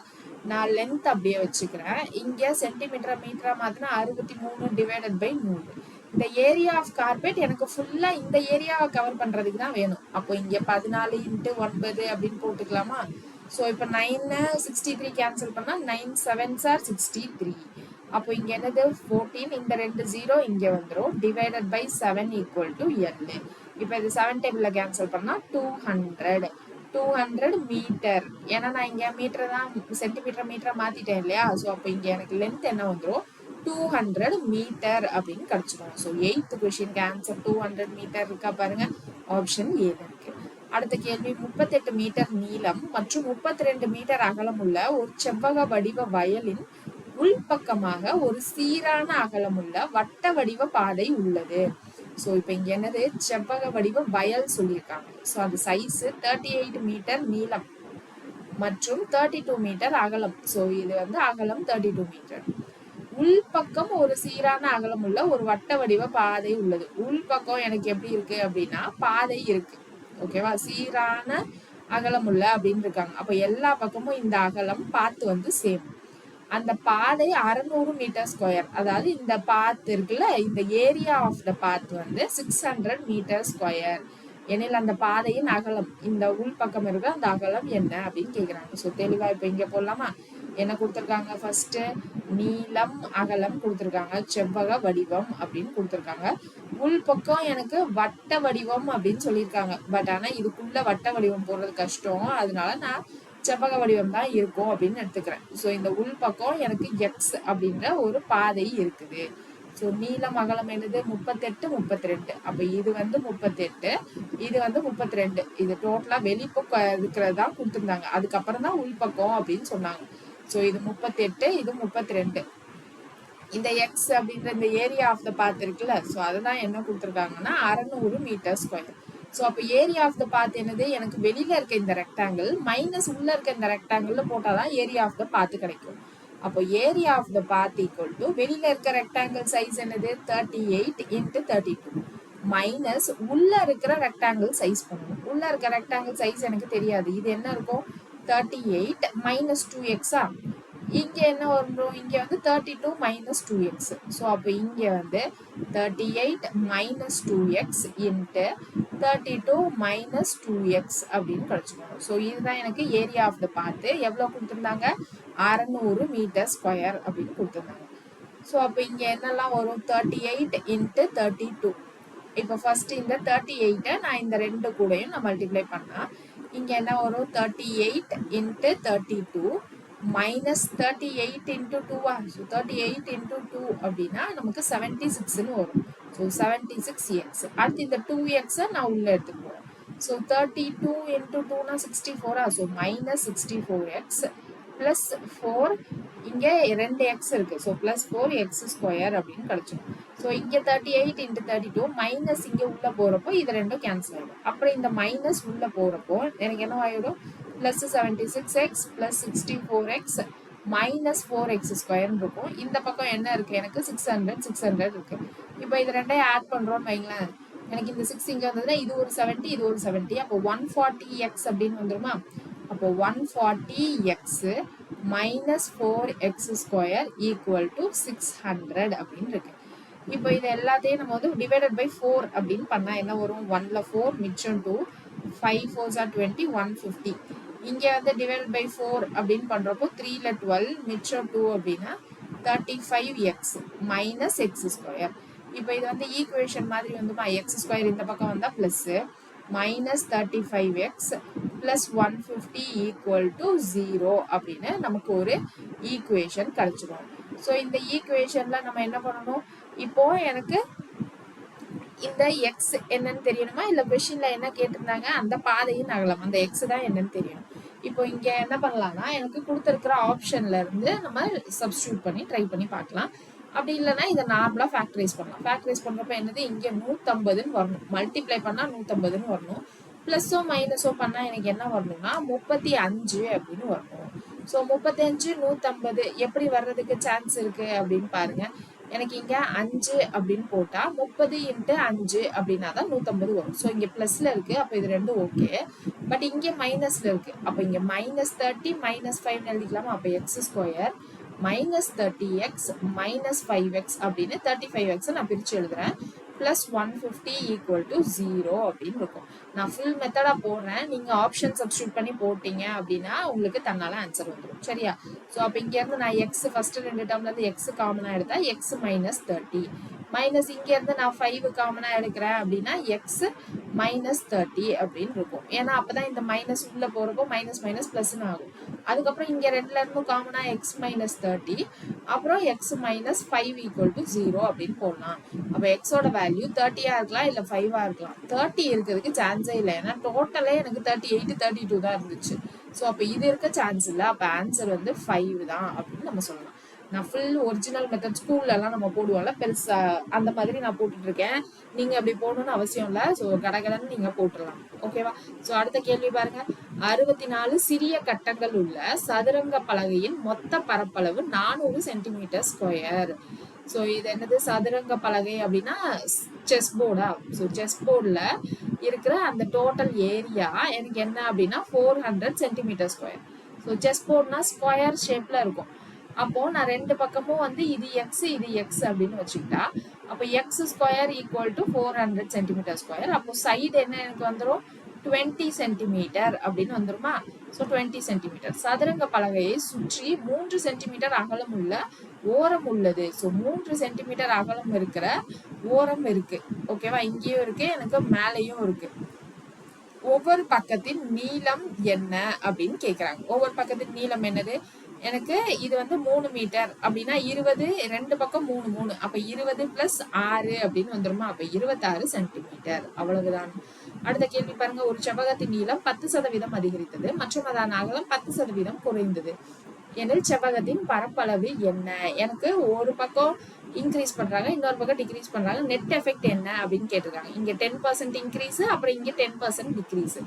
நான் லென்த் அப்படியே வச்சுக்கிறேன். இங்க சென்டிமீட்டரா மீட்டரா மாத்தினா 63 டிவைடட் பை 100. இந்த ஏரியா ஆஃப் கார்பெட் எனக்கு ஃபுல்லா இந்த ஏரியாவை கவர் பண்றதுக்கு தான் வேணும். அப்போ இங்க 14 இன்ட்டு 9 அப்படின்னு போட்டுக்கலாமா. ஸோ இப்போ 9 63 கேன்சல் பண்ணா 9 7s are 63. அப்போ இங்க என்னது 14, இந்த 2 0 இங்க வந்துரும், divided by 7 equal to L. இப்போ இது 7 டேபிள்ல கேன்சல் பண்ணா 200 மீட்டர். ஏன்னா நான் இங்க மீட்டர் தான் சென்டிமீட்டர் மீட்டரா மாத்திட்டேன் இல்லையா. ஸோ அப்போ இங்க எனக்கு லென்த் என்ன வந்துரும், 200 மீட்டர் அப்படின்னு கிடைச்சிடும். ஸோ 8th கொஸ்டினுக்கு ஆன்சர் 200 மீட்டர் இருக்கா பாருங்க, ஆப்ஷன் ஏ இருக்கு. அடுத்த கேள்வி, 38 மீட்டர் நீளம் மற்றும் 32 மீட்டர் அகலம் உள்ள ஒரு செவ்வக வடிவ வயலின் உள்பக்கமாக ஒரு சீரான அகலமுள்ள வட்ட வடிவ பாதை உள்ளது. ஸோ இப்போ இங்க என்னது, செவ்வக வடிவ வயல் சொல்லியிருக்காங்க. ஸோ அது சைஸ் 38 மீட்டர் நீளம் மற்றும் 32 மீட்டர் அகலம். ஸோ இது வந்து அகலம் 32 மீட்டர். உள்பக்கம் ஒரு சீரான அகலம் உள்ள ஒரு வட்ட வடிவ பாதை உள்ளது. உள்பக்கம் எனக்கு எப்படி இருக்கு அப்படின்னா பாதை இருக்கு, ஓகேவா, சீரான அகலம் உள்ள அப்படின்னு இருக்காங்க. அப்ப எல்லா பக்கமும் இந்த அகலம் பாத்து வந்து சேம். அந்த பாதை 600 மீட்டர் ஸ்கொயர், அதாவது இந்த பாத் இருக்குல்ல, இந்த ஏரியா ஆஃப் த பாத் வந்து 600 மீட்டர் ஸ்கொயர் எனில் அந்த பாதையின் அகலம், இந்த உள்பக்கம் இருக்க அந்த அகலம் என்ன அப்படின்னு கேக்குறாங்க. ஸோ தெளிவா இப்ப இங்க போடலாமா. என்ன கொடுத்துருக்காங்க, ஃபர்ஸ்ட் நீளம் அகலம் கொடுத்துருக்காங்க, செவ்வக வடிவம் அப்படின்னு கொடுத்துருக்காங்க. உள்பக்கம் எனக்கு வட்ட வடிவம் அப்படின்னு சொல்லியிருக்காங்க. பட் ஆனா இதுக்குள்ள வட்ட வடிவம் போடுறது கஷ்டம், அதனால நான் செவ்வக வடிவம் தான் இருக்கும் அப்படின்னு எடுத்துக்கிறேன். ஸோ இந்த உள்பக்கம் எனக்கு எக்ஸ் அப்படின்ற ஒரு பாதை இருக்குது. ஸோ நீளம் அகலம் என்னது 38 32. அப்ப இது வந்து 38, இது வந்து 32. இது டோட்டலா வெளிப்பக்கம் இருக்கிறது தான் கொடுத்துருந்தாங்க, அதுக்கப்புறம் தான் உள்பக்கம் அப்படின்னு சொன்னாங்க. ஸோ இது 38, இது 32. இந்த எக்ஸ் அப்படின்ற இந்த ஏரியா ஆஃப் த பாத் இருக்குல்ல, ஸோ அதுதான் என்ன கொடுத்துருக்காங்கன்னா 600 மீட்டர் ஸ்கொயர். ஸோ அப்போ ஏரியா ஆஃப் த பாத் என்னது, எனக்கு வெளியில இருக்க இந்த ரெக்டாங்கிள் மைனஸ் உள்ள இருக்க இந்த ரெக்டாங்கிள் போட்டாதான் ஏரியா ஆஃப் த பாத் கிடைக்கும். அப்போ area of the path equal to வெளியில இருக்க ரெக்டாங்கிள் சைஸ் என்னது 38 இன்ட்டு 32 மைனஸ் உள்ள இருக்கிற ரெக்டாங்கிள் சைஸ் பண்ணணும். உள்ள இருக்க ரெக்டாங்கிள் சைஸ் எனக்கு தெரியாது, இது என்ன இருக்கும் 38 மைனஸ் 2x. இங்க என்ன வரும், இங்க வந்து 32 மைனஸ் 2x. ஸோ அப்போ இங்க வந்து 38 minus 2x into 32 minus 2x அப்படின்னு கிடைச்சிக்கணும். ஸோ இதுதான் எனக்கு ஏரியா ஆஃப் த பாத்து. எவ்வளோ கொடுத்துருந்தாங்க, 600 மீட்டர் ஸ்கொயர் அப்படின்னு கொடுத்துருந்தாங்க. ஸோ அப்போ இங்க என்னெல்லாம் வரும், 38 இன்ட்டு 32. இப்போ ஃபர்ஸ்ட் இந்த 38 நான் இந்த ரெண்டு கூடயும் நான் மல்டிப்ளை பண்ணா இங்க என்ன வரும், 38 into 32 minus 38 into 2. So 38 into 2 அப்படின்னா நமக்கு 76ன்னு வரும். So 76x. அடுத்து இந்த 2x நான் உள்ள எடுத்துக்குவோம். ஸோ 32 இன்ட்டு 2னா 64. ஸோ மைனஸ் 64x பிளஸ் 4 இங்கே 2x இருக்கு. ஸோ பிளஸ் 4x ஸ்கொயர் அப்படின்னு கிடைச்சிடும். ஸோ இங்கே 38 இன்ட்டு 32 மைனஸ் இங்கே உள்ள போறப்போ இது ரெண்டும் கேன்சல் ஆகிடும். அப்புறம் இந்த மைனஸ் உள்ள போறப்போ எனக்கு என்ன ஆகிடும், plus 76x plus 64x minus 4x ஸ்கொயர்னு இருக்கும். இந்த பக்கம் என்ன இருக்கு, எனக்கு 600 இருக்கு. இப்போ இது ரெண்டையும் ஆட் பண்றோம்னு வைங்களேன், எனக்கு இந்த 6 இங்க வந்ததுன்னா இது ஒரு 70 இது ஒரு 70. அப்போ 140x அப்படின்னு வந்துருமா. அப்போ 140x minus 4x square equal to 600 அப்படின்னு இருக்கு. இப்போ இது எல்லாத்தையும் நம்ம வந்து டிவைடட் பை 4 அப்படின்னு பண்ணா என்ன வரும், 1ல 4 மிச்சம் 2, 5 4s are 20, 150. இங்க வந்து டிவைடட் பை 4 அப்படின்னு பண்றப்போ 3ல 12 மிச்சம் 2 அப்படின்னா 35x மைனஸ் x ஸ்கொயர். இப்போ இது வந்து ஈக்குவேஷன் மாதிரி வந்துமா, எக்ஸ் ஸ்கொயர் இந்த பக்கம் வந்தா plus minus 35x plus 150 equal to 0 அப்படின்னு நமக்கு ஒரு ஈக்குவேஷன் கிடைச்சிடும். ஸோ இந்த ஈக்குவேஷன்ல நம்ம என்ன பண்ணணும், இப்போ எனக்கு இந்த எக்ஸ் என்னன்னு தெரியணுமா, இல்ல கொஸ்டின்ல என்ன கேட்டிருந்தாங்க அந்த பாதையின் அகலம், அந்த எக்ஸ் தான் என்னன்னு தெரியணும். இப்போ இங்க என்ன பண்ணலாம்னா, எனக்கு கொடுத்துருக்கிற ஆப்ஷன்ல இருந்து நம்ம சப்ஸ்டியூட் பண்ணி ட்ரை பண்ணி பார்க்கலாம். அப்படி இல்லைன்னா இதை நார்மலா ஃபேக்டரைஸ் பண்ணலாம். ஃபேக்டரைஸ் பண்றப்ப என்னது, இங்க 150ன்னு வரணும், மல்டிப்ளை பண்ணா 150ன்னு வரணும். பிளஸோ மைனஸோ பண்ணா எனக்கு என்ன வரணும்னா 35 அப்படின்னு வரணும். ஸோ 35 150 எப்படி வர்றதுக்கு சான்ஸ் இருக்கு அப்படின்னு பாருங்க. எனக்கு இங்க 5 அப்படின்னு போட்டா 30 இன்ட்டு 5 அப்படின்னா தான் 150 வரும். ஸோ இங்க பிளஸ்ல இருக்கு, அப்போ இது ரெண்டும் ஓகே. பட் இங்க மைனஸ்ல இருக்கு, அப்போ இங்க மைனஸ் 30 மைனஸ் 5 எழுதிக்கலாமா. அப்போ X square minus 30x minus 5x அப்படின்னு 35x நான் பிரிச்சு எழுதுறேன். பிளஸ் 150 ஈக்குவல் டு 0 அப்படின்னு இருக்கும். நான் ஃபுல் மெத்தடா போடுறேன், நீங்க ஆப்ஷன் சப்ஸ்டியூட் பண்ணி போட்டீங்க அப்படின்னா உங்களுக்கு தன்னால ஆன்சர் வந்துடும். சரியா. ஸோ அப்போ இங்க இருந்து நான் எக்ஸ் ஃபர்ஸ்ட் ரெண்டு டேர்ம்ல இருந்து எக்ஸ் காமனா எடுத்தா எக்ஸ் மைனஸ் 30 மைனஸ் இங்க இருந்து நான் 5 காமனா எடுக்கிறேன் அப்படின்னா எக்ஸ் மைனஸ் 30 அப்படின்னு இருக்கும். ஏன்னா அப்பதான் இந்த மைனஸ் உள்ள போறப்போ மைனஸ் மைனஸ் பிளஸ்ன்னு ஆகும். அதுக்கப்புறம் இங்க ரெண்டுல இருந்தும் காமனா எக்ஸ் மைனஸ் 30 அப்புறம் எக்ஸ் மைனஸ் 5 ஈக்குவல் டு 0 அப்படின்னு போடலாம். அப்ப எக்ஸோட வேல்யூ 30 இருக்கலாம் இல்ல 5 இருக்கலாம். 30 இருக்கிறதுக்கு சான்ஸே இல்லை, ஏன்னா டோட்டலே எனக்கு 38 32 தான் இருந்துச்சு. ஸோ அப்ப இது இருக்க சான்ஸ் இல்லை, அப்ப ஆன்சர் வந்து 5 தான் அப்படின்னு நம்ம சொல்லலாம். நான் ஃபுல் ஒரிஜினல் மெத்தட் ஸ்கூல்ல எல்லாம் நம்ம போடுவோம்ல பெருசா, அந்த மாதிரி நான் போட்டுட்டு இருக்கேன். நீங்க அப்படி போடணும்னு அவசியம் இல்லை. ஸோ கடகடன்னு நீங்க போட்டுடலாம். ஓகேவா. ஸோ அடுத்த கேள்வி பாருங்க. 64 சிறிய கட்டங்கள் உள்ள சதுரங்க பலகையின் மொத்த பரப்பளவு 400 சென்டிமீட்டர் ஸ்கொயர். ஸோ இது என்னது, சதுரங்க பலகை அப்படின்னா செஸ் போர்டா. ஸோ செஸ் போர்டில் இருக்கிற அந்த டோட்டல் ஏரியா எனக்கு என்ன அப்படின்னா 400 சென்டிமீட்டர் ஸ்கொயர். ஸோ செஸ் போர்ட்னா ஸ்கொயர் ஷேப்ல இருக்கும். அப்போ நான் ரெண்டு பக்கமும் வந்து இது எக்ஸ் இது எக்ஸ் அப்படின்னு வச்சுக்கிட்டா அப்போ X square equal to 400 centimetre square. அப்போ சைடு என்ன எனக்கு வந்துடும் 20 சென்டிமீட்டர் அப்படின்னு வந்துருமா. So 20 centimetre. சதுரங்க பலகையை சுற்றி 3 சென்டிமீட்டர் அகலம் உள்ள ஓரம் உள்ளது. ஸோ 3 சென்டிமீட்டர் அகலம் இருக்கிற ஓரம் இருக்கு. ஓகேவா. இங்கேயும் இருக்கு, எனக்கு மேலேயும் இருக்கு. ஒவ்வொரு பக்கத்தின் நீளம் என்ன அப்படின்னு கேக்குறாங்க. ஒவ்வொரு பக்கத்தின் நீளம் என்னது, எனக்கு இது வந்து 3 மீட்டர் அப்படின்னா 20 ரெண்டு பக்கம் 3 3 அப்ப 20 பிளஸ் 6 அப்படின்னு வந்துருமா. அப்ப 26 சென்டிமீட்டர். அவ்வளவுதான். அடுத்த கேள்வி பாருங்க. ஒரு செவ்வகத்தின் நீளம் 10% அதிகரித்தது மற்றும் அதன் அகலம் 10% குறைந்தது. எனில் செவ்வகத்தின் பரப்பளவு என்ன. எனக்கு ஒரு பக்கம் இன்க்ரீஸ் பண்றாங்க, இன்னொரு பக்கம் டிக்ரீஸ் பண்றாங்க, நெட் எஃபெக்ட் என்ன அப்படின்னு கேட்டிருக்காங்க. இங்க 10% இன்க்ரீஸ், அப்புறம் இங்க 10% டிக்ரீஸ்.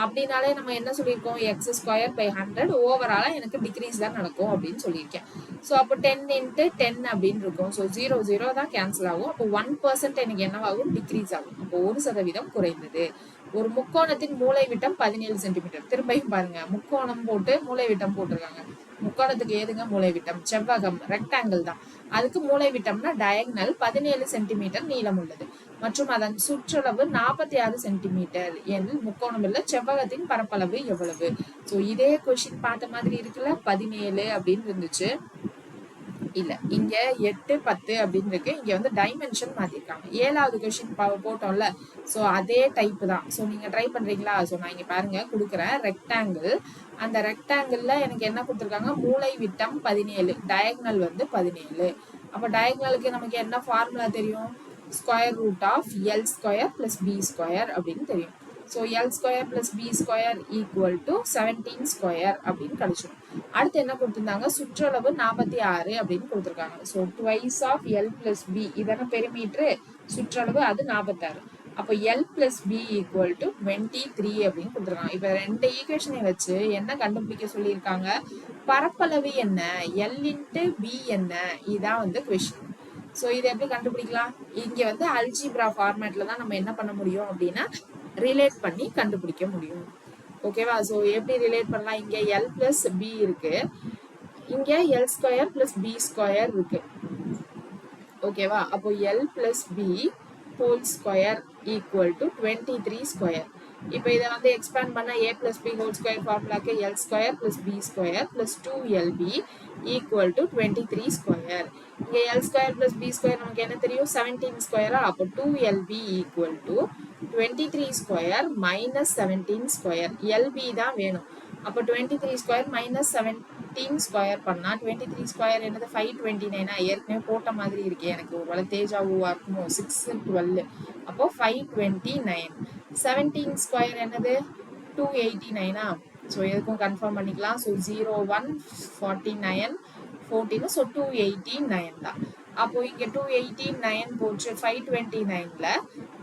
அப்படின்னாலே நம்ம என்ன சொல்லியிருக்கோம், x² / 100 ஓவராலா எனக்கு டிக்ரீஸ் தான் நடக்கும் அப்படின்னு சொல்லியிருக்கேன். ஸோ அப்போ 10 × 10 அப்படின்னு இருக்கும். ஸோ 0 0 தான் கேன்சல் ஆகும். அப்போ 1% எனக்கு என்னவாகும், டிக்ரீஸ் ஆகும். அப்போ 1% குறைந்தது. ஒரு முக்கோணத்தின் மூலை விட்டம் 17 சென்டிமீட்டர். திரும்பியும் பாருங்க, முக்கோணம் போட்டு மூலை விட்டம் போட்டிருக்காங்க. முக்கோணத்துக்கு ஏதுங்க மூலை விட்டம், செவ்வகம், ரெக்டாங்கிள் தான். அதுக்கு மூலை விட்டம்னா டயகனல் 17 சென்டிமீட்டர் நீளம் உள்ளது மற்றும் அதன் சுற்றளவு 46 சென்டிமீட்டர் எனில் முக்கோணம் உள்ள செவ்வகத்தின் பரப்பளவு எவ்வளவு. ஸோ இதே கொஸ்டின் பார்த்த மாதிரி இருக்குல்ல, 17 அப்படின்னு இருந்துச்சு, இல்ல இங்க 8 10 அப்படின்னு இருக்கு. இங்க வந்து டைமென்ஷன் மாத்திருக்காங்க. 7வது கொஸ்டின் போட்டோம்ல, சோ அதே டைப் தான். சோ நீங்க ட்ரை பண்றீங்களா? சோ நான் இங்க பாருங்க கொடுக்குறேன், ரெக்டாங்கிள். அந்த ரெக்டாங்கிள்ல எனக்கு என்ன கொடுத்துருக்காங்க, மூலை விட்டம் 17, டயகனல் வந்து 17. அப்ப டயகனலுக்கு நமக்கு என்ன ஃபார்முலா தெரியும், √(L² + B² அப்படின்னு தெரியும். ஸோ L² + B² = 17² அப்படின்னு கிடைச்சிடும். அடுத்து என்ன கொடுத்துருந்தாங்க, சுற்றளவு 46 அப்படின்னு கொடுத்துருக்காங்க. So twice of L + B, இதான பெரிமீட்டரு, சுற்றளவு அது 46. அப்போ L + B = 23 அப்படின்னு கொடுத்துருக்காங்க. இப்போ ரெண்டு ஈக்குவேஷனை வச்சு என்ன கண்டுபிடிக்க சொல்லியிருக்காங்க, பரப்பளவு என்ன, L × B என்ன, இதான் வந்து கொஸ்டின். ஸோ இதை எப்படி கண்டுபிடிக்கலாம், இங்க வந்து அல்ஜிப்ரா ஃபார்மேட்ல தான் நம்ம என்ன பண்ண முடியும் அப்படின்னா ரிலேட் பண்ணி கண்டுபிடிக்க முடியும். ஓகேவா? ஸோ எப்படி ரிலேட் பண்ணலாம், இங்க L + B இருக்கு, இங்க L² + B² இருக்கு. ஓகேவா? அப்போ L + B (² = 23²). இப்போ இதை வந்து எக்ஸ்பேண்ட் பண்ண a + b (² ஃபார்முலாக்கு L² + B² + 2LB = 23². இங்க L² + B² நமக்கு என்ன தெரியும், 17². அப்போ 2LB = 23² - 17². LB தான் வேணும். அப்போ 23² - 17² பண்ணா 23² என்னது, 529. ஏற்கனவே போட்ட மாதிரி இருக்கு எனக்கு, ஒருவேளை தேஜாவா இருக்குமோ, 6 12. அப்போ 529. 17² என்னது, 289. ஸோ எதுக்கும் கன்ஃபார்ம் பண்ணிக்கலாம். ஸோ 0 1 49 14, ஸோ 289 தான். அப்போ இங்க 289 போச்சு, 529ல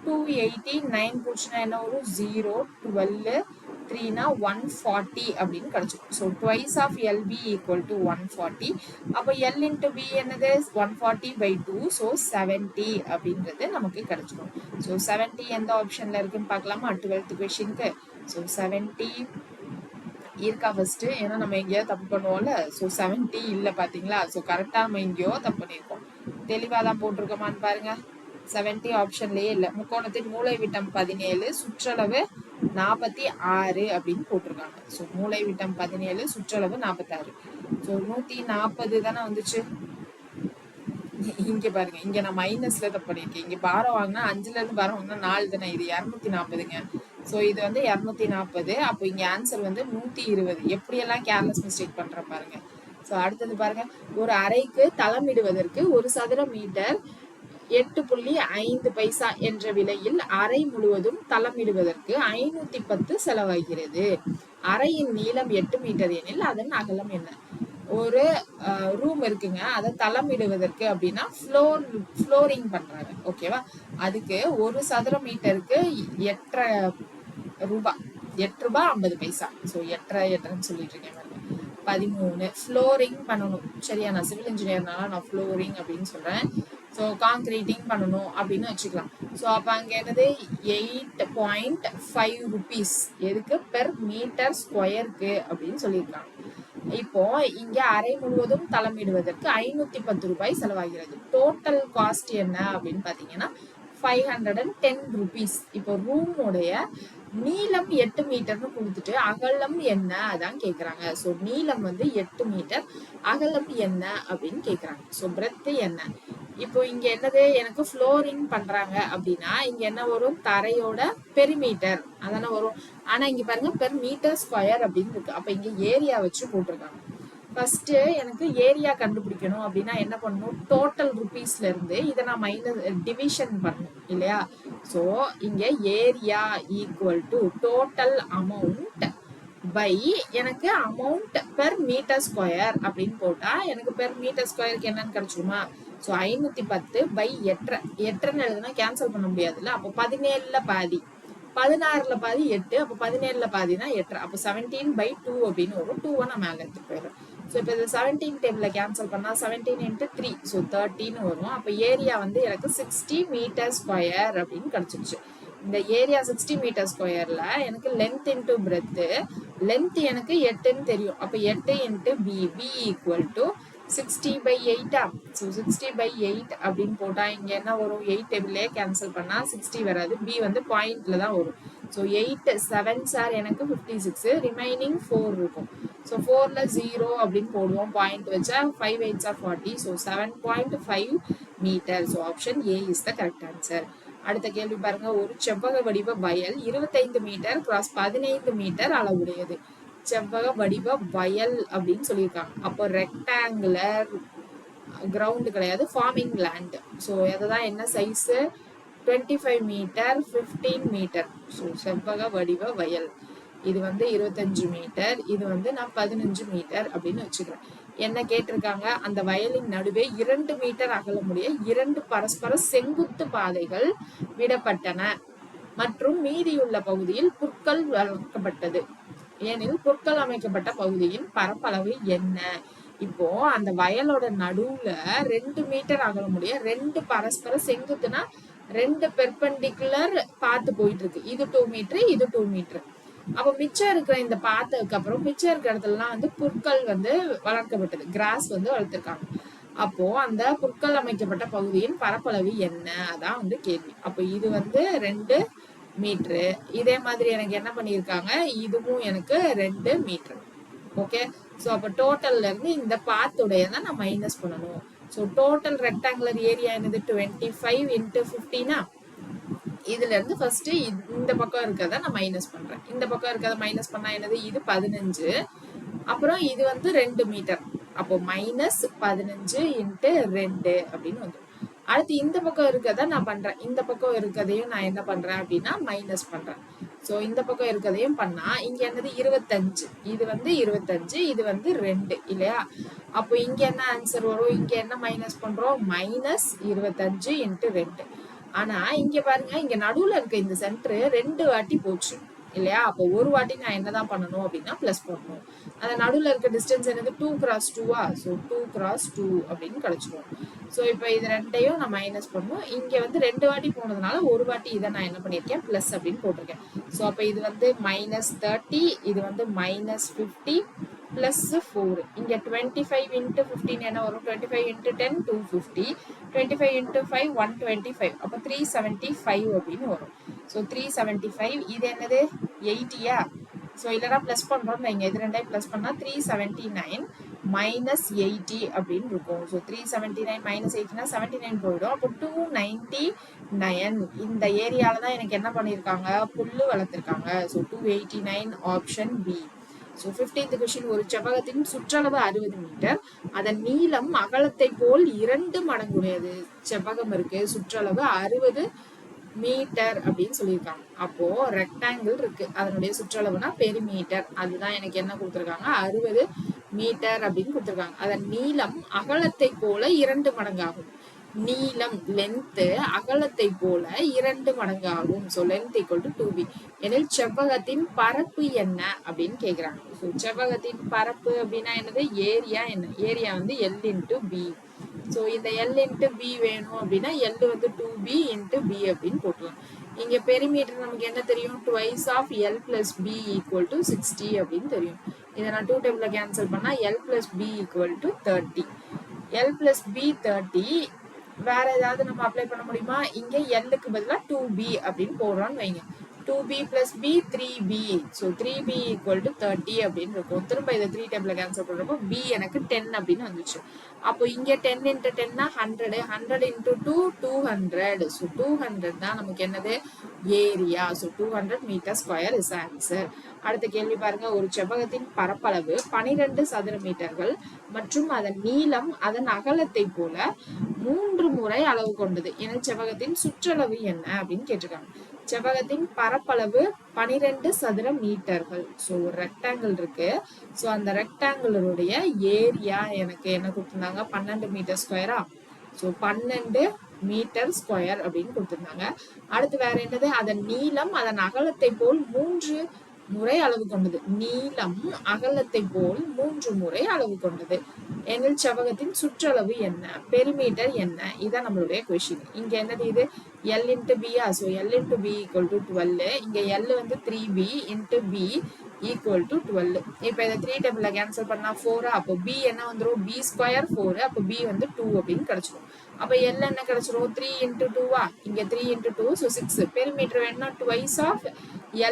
289 போச்சுன்னா என்ன வரும், 0 12 3 140 அப்படின்னு கிடைச்சிடும். So twice of LB = 140. அப்போ L × B என்னது, 140/2, ஸோ 70 அப்படின்றது நமக்கு கிடைச்சிடும். ஸோ 70 எந்த ஆப்ஷன்ல இருக்குன்னு பார்க்கலாமா, 12th கொஸ்டினுக்கு. ஸோ 70 இருக்கா ஃபர்ஸ்ட், ஏன்னா நம்ம எங்கேயோ தப்பு பண்ணுவோம்ல. ஸோ 70 இல்லை பார்த்தீங்களா. ஸோ கரெக்டாக நம்ம எங்கேயோ தப்பு பண்ணியிருக்கோம். தெளிவாக தான் போட்டிருக்கோமான்னு பாருங்க. 70 ஆப்ஷன்லயே இல்லை. முக்கோணத்தின் மூலை விட்டம் 17, சுற்றளவு 46 அப்படின்னு போட்டிருக்காங்க. ஸோ மூலை விட்டம் 17, சுற்றளவு 46. ஸோ 140 தானே வந்துச்சு. இங்க பாருங்க, இங்க நான் மைனஸ்ல தப்பு பண்ணிருக்கேன். இங்க பாரம் வாங்கினா 5ல இருந்து பாரம் வாங்கினா 4 தானே, இது 240ங்க. ஸோ இது வந்து 240. அப்போ இங்க ஆன்சர் வந்து 120. எப்படியெல்லாம் கேர்லெஸ் மிஸ்டேக் பண்ற பாருங்க. ஸோ அடுத்தது பாருங்க, ஒரு அறைக்கு தளமிடுவதற்கு 1 சதுர மீட்டர் 8.5 பைசா என்ற விலையில் அறை முழுவதும் தளமிடுவதற்கு 510 செலவாகிறது. அறையின் நீளம் 8 மீட்டர் எனில் அதன் அகலம் என்ன. ஒரு ரூம் இருக்குங்க, அதை தளமிடுவதற்கு அப்படின்னா ஃப்ளோரிங் பண்றாங்க. ஓகேவா? அதுக்கு 1 சதுர மீட்டருக்கு 8 ரூபாய், 8 ரூபாய் 50 பைசா. ஸோ 8 சொல்லிட்டு இருக்கேன், 13. ஃப்ளோரிங் பண்ணணும். சரியா? நான் சிவில் இன்ஜினியர்னால நான் ஃப்ளோரிங் அப்படின்னு சொல்றேன். ஸோ காங்கிரீட்டிங் பண்ணணும் அப்படின்னு வச்சுக்கலாம். ஸோ அப்போ அங்கே என்னது, 8.5 rupees எதுக்கு, பெர் மீட்டர் ஸ்கொயருக்கு அப்படின்னு சொல்லியிருக்காங்க. இப்போ இங்க அறை முழுவதும் தளமிடுவதற்கு 510 ரூபாய் செலவாகிறது. டோட்டல் காஸ்ட் என்ன அப்படின்னு பாத்தீங்கன்னா 510 rupees. இப்போ ரூமுடைய நீளம் 8 மீட்டர்னு கொடுத்துட்டு அகலம் என்ன அதான் கேக்குறாங்க. ஸோ நீளம் வந்து 8 மீட்டர், அகலம் என்ன அப்படின்னு கேக்குறாங்க. ஸோ பிரெத் என்ன. இப்போ இங்க என்னது, எனக்கு ஃப்ளோரிங் பண்றாங்க அப்படின்னா இங்க என்ன வரும், தரையோட பெரிமீட்டர் அதானே வரும். ஆனா இங்க பாருங்க பெர் மீட்டர் ஸ்கொயர் அப்படின்னு இருக்கு. அப்ப இங்க ஏரியா வச்சு போட்டிருக்காங்க. ஃபர்ஸ்ட் எனக்கு ஏரியா கண்டுபிடிக்கணும் அப்படின்னா என்ன பண்ணணும், டோட்டல் ருபீஸ்ல இருந்து இதை நான் மைனஸ் டிவிஷன் பண்ணணும் இல்லையா. ஸோ இங்க area equal to total amount by எனக்கு அமௌண்ட் பெர் மீட்டர் ஸ்கொயர் அப்படின்னு போட்டா எனக்கு பெர் மீட்டர் ஸ்கொயருக்கு என்னன்னு கிடைச்சிருமா? ஸோ 510 பை 8 8 எழுதுனா கேன்சல் பண்ண முடியாதுல்ல. அப்போ 17ல பாதி, 16ல பாதி 8, அப்போ 17ல பாதினா 8, அப்போ 17/2 அப்படின்னு வரும். 2 நான் மேல எடுத்துட்டு போயிடுறேன். ஸோ இப்போ இந்த 17 டேபிள்ல கேன்சல் பண்ணா 17 × 3, ஸோ 30 வரும். அப்போ ஏரியா வந்து எனக்கு 60 மீட்டர் ஸ்கொயர் அப்படின்னு கிடைச்சிருச்சு. இந்த ஏரியா 60 மீட்டர் ஸ்கொயர்ல எனக்கு லென்த் இன்டூ பிரெத், லென்த் எனக்கு 8ன்னு தெரியும். அப்போ 8 × b, b = 60/8. ஸோ 60/8 அப்படின்னு போட்டா இங்க என்ன வரும்? 8 டேபிள்லயே கேன்சல் பண்ணா 60 வராது, b வந்து பாயிண்ட்ல தான் வரும். ஸோ 8 7s எனக்கு 56, ரிமைனிங் 4 இருக்கும். ஸோ 4ல 0 அப்படின்னு போடுவோம், பாயிண்ட் வச்சா 5 8s 40. So 7.5 metre. So option A is the correct answer. அடுத்த கேள்வி பாருங்க. ஒரு செவ்வக வடிவ வயல் 25 மீட்டர் கிராஸ் 15 மீட்டர் அளவுடையது. செவ்வக வடிவ வயல் அப்படின்னு சொல்லியிருக்காங்க. அப்போ ரெக்டாங்குலர் கிரவுண்ட் கிடையாது, ஃபார்மிங் லேண்ட். ஸோ அதுதான் என்ன சைஸ்? 25 metre 15 metre. ஸோ செவ்வக வடிவ வயல் இது வந்து 25 மீட்டர், இது வந்து நான் 15 மீட்டர் அப்படின்னு வச்சுக்கிறேன். என்ன கேட்டிருக்காங்க? அந்த வயலின் நடுவே 2 மீட்டர் அகலமுடைய 2 பரஸ்பர செங்குத்து பாதைகள் விடப்பட்டன மற்றும் மீதியுள்ள பகுதியில் புற்கள் வளர்க்கப்பட்டது. ஏனில் புற்கள் அமைக்கப்பட்ட பகுதியின் பரப்பளவு என்ன? இப்போ அந்த வயலோட நடுவுல 2 மீட்டர் அகலமுடைய 2 பரஸ்பர செங்குத்துனா 2 பெர்பெண்டிகுலர் பாத்து போயிட்டு இருக்கு. இது 2 மீட்டர், இது 2 மீட்டர். அப்ப மிச்சம் இருக்கிற இந்த பாத்துக்கு அப்புறம் மிச்சம் இருக்கிற இடத்துலலாம் வந்து புற்கள் வந்து வளர்க்கப்பட்டது, கிராஸ் வந்து வளர்த்திருக்காங்க. அப்போ அந்த புற்கள் அமைக்கப்பட்ட பகுதியின் பரப்பளவு என்ன? அதான் வந்து கேள்வி. அப்போ இது வந்து 2 மீட்டரு. இதே மாதிரி எனக்கு என்ன பண்ணியிருக்காங்க? இதுவும் எனக்கு 2 மீட்டர். ஓகே. ஸோ அப்போ டோட்டல்ல இருந்து இந்த பாத்துடைய தான் நான் மைனஸ் பண்ணணும். ஸோ டோட்டல் ரெக்டாங்குலர் ஏரியா என்னது? 25 × 15. இதுல இருந்து ஃபர்ஸ்ட் இந்த பக்கம் இருக்கிறத நான் மைனஸ் பண்றேன். இந்த பக்கம் இருக்கிறத மைனஸ் பண்ணா என்னது? இது 15, அப்புறம் இது வந்து 2 மீட்டர். அப்போ -15 × 2 அப்படின்னு வந்து. அடுத்து இந்த பக்கம் இருக்கிறத நான் பண்றேன். இந்த பக்கம் இருக்கிறதையும் நான் என்ன பண்றேன் அப்படின்னா மைனஸ் பண்றேன். ஸோ இந்த பக்கம் இருக்கிறதையும் பண்ணா இங்க என்னது? 25. இது வந்து 25, இது வந்து 2 இல்லையா? அப்போ இங்க என்ன ஆன்சர் வரும்? இங்க என்ன மைனஸ் பண்றோம்? -25 × 2. ஆனா இங்க பாருங்க, இங்க நடுவுல இருக்க இந்த சென்டர் 2 வாட்டி போச்சு இல்லையா? அப்போ ஒரு வாட்டி நான் என்னதான் பண்ணணும் அப்படின்னா பிளஸ் பண்ணணும். அந்த நடுவுல இருக்க டிஸ்டன்ஸ் என்னது? 2 × 2. ஸோ 2 × 2 அப்படின்னு கிடைச்சிடும். ஸோ இப்போ இது ரெண்டையும் நான் மைனஸ் பண்ணும். இங்க வந்து 2 வாட்டி போனதுனால ஒரு வாட்டி இதை நான் என்ன பண்ணியிருக்கேன்? பிளஸ் அப்படின்னு போட்டிருக்கேன். ஸோ அப்போ இது வந்து -30, இது வந்து -50 பிளஸ் 4. இங்க 25 × 15 என்ன வரும்? 25 × 10 250, 25 × 5 125. அப்போ 375 அப்படின்னு வரும். ஸோ 375. இது என்னது? 80. ஸோ இல்லைனா பிளஸ் பண்றோம் வைங்க, இது ரெண்டையும் பிளஸ் பண்ணா 379 -80 அப்படின்னு இருக்கும். ஸோ 379 -80னா 79 போயிடும். அப்போ 299. இந்த ஏரியால தான் எனக்கு என்ன பண்ணியிருக்காங்க? புல்லு வளர்த்திருக்காங்க. So 289 option B. So 15th question. ஒரு செவ்வகத்தின் சுற்றளவு 60 மீட்டர், அதன் நீளம் அகலத்தை போல் 2 மடங்குடையது. செவ்வகம் இருக்கு, சுற்றளவு 60 மீட்டர் அப்படின்னு சொல்லியிருக்காங்க. அப்போ ரெக்டாங்கிள் இருக்கு, அதனுடைய சுற்றளவுனா பெரிமீட்டர். அதுதான் எனக்கு என்ன கொடுத்துருக்காங்க? 60 மீட்டர் அப்படின்னு கொடுத்துருக்காங்க. அதன் நீளம் அகலத்தை போல 2 மடங்காகும். நீளம் லென்த் அகலத்தை போல 2 மடங்காகும். So length = 2b. எனில் செவ்வகத்தின் பரப்பு என்ன அப்படின்னு கேக்குறாங்க. ஸோ செவ்வகத்தின் பரப்பு அப்படின்னா என்னது? ஏரியா என்ன? ஏரியா வந்து L × b. ஸோ இந்த L × b வேணும் அப்படின்னா L வந்து 2b × b அப்படின்னு போட்டுக்கலாம். இங்க பெரிமீட்டர் நமக்கு என்ன தெரியும்? twice of L + b = 60 அப்படின்னு தெரியும். இதை நான் 2 டேபிள்ல கேன்சல் பண்ணா L + b = 30. L + b 30. வேற ஏதாவது நம்ம அப்ளை பண்ண முடியுமா? இங்க L-க்கு பதிலா 2b அப்படின்னு போடுறோம்னு வைங்க. 2b + b 3b. So 3b = 30 அப்படின்னு இருக்கும். திரும்ப இதை 3 டேபிள்ல கேன்சல் பண்றப்போ b எனக்கு 10 அப்படின்னு வந்துச்சு. அப்போ இங்க 10 × 10 100, 100 × 2 200. ஸோ 200 தான் நமக்கு என்னது? Area. So 200 metre square is answer. அடுத்த கேள்வி பாருங்க. ஒரு செவ்வகத்தின் பரப்பளவு 12 சதுர மீட்டர்கள் மற்றும் அதன் நீளம் அதன் அகலத்தை போல 3 முறை அளவு கொண்டது. என செவ்வகத்தின் சுற்றளவு என்ன அப்படின்னு கேட்டிருக்காங்க. செவ்வகத்தின் பரப்பளவு 12 சதுர மீட்டர்கள். ஸோ ஒரு ரெக்டாங்கிள் இருக்கு. ஸோ அந்த ரெக்டாங்கிளுடைய ஏரியா எனக்கு என்ன கொடுத்துருந்தாங்க, 12 மீட்டர் ஸ்கொயரா. ஸோ 12 மீட்டர் ஸ்கொயர் அப்படின்னு கொடுத்துருந்தாங்க. அடுத்து வேற என்னது, அதன் நீளம் அதன் அகலத்தை போல் 3 முறை அளவு கொண்டது. நீளம் அகலத்தை போல் 3 முறை அளவு கொண்டது. எனில் செவ்வகத்தின் சுற்றளவு என்ன, பெரிமீட்டர் என்ன, இதான் நம்மளுடைய கொஸ்டின். இங்க என்னது இது, L into B. So L into B equal to 12. இங்க L வந்து 3B into B equal to 12. இப்போ இதை 3 டேபிள்ல கேன்சல் பண்ணா 4. அப்போ B என்ன வந்துரும், B ஸ்கொயர் 4. அப்போ B வந்து 2 அப்படின்னு கிடைச்சிடும். அப்போ L என்ன கிடைச்சிரும், 3 into 2. இங்க 3 into 2, so 6. பெரிமீட்டர் வேணும்னா twice of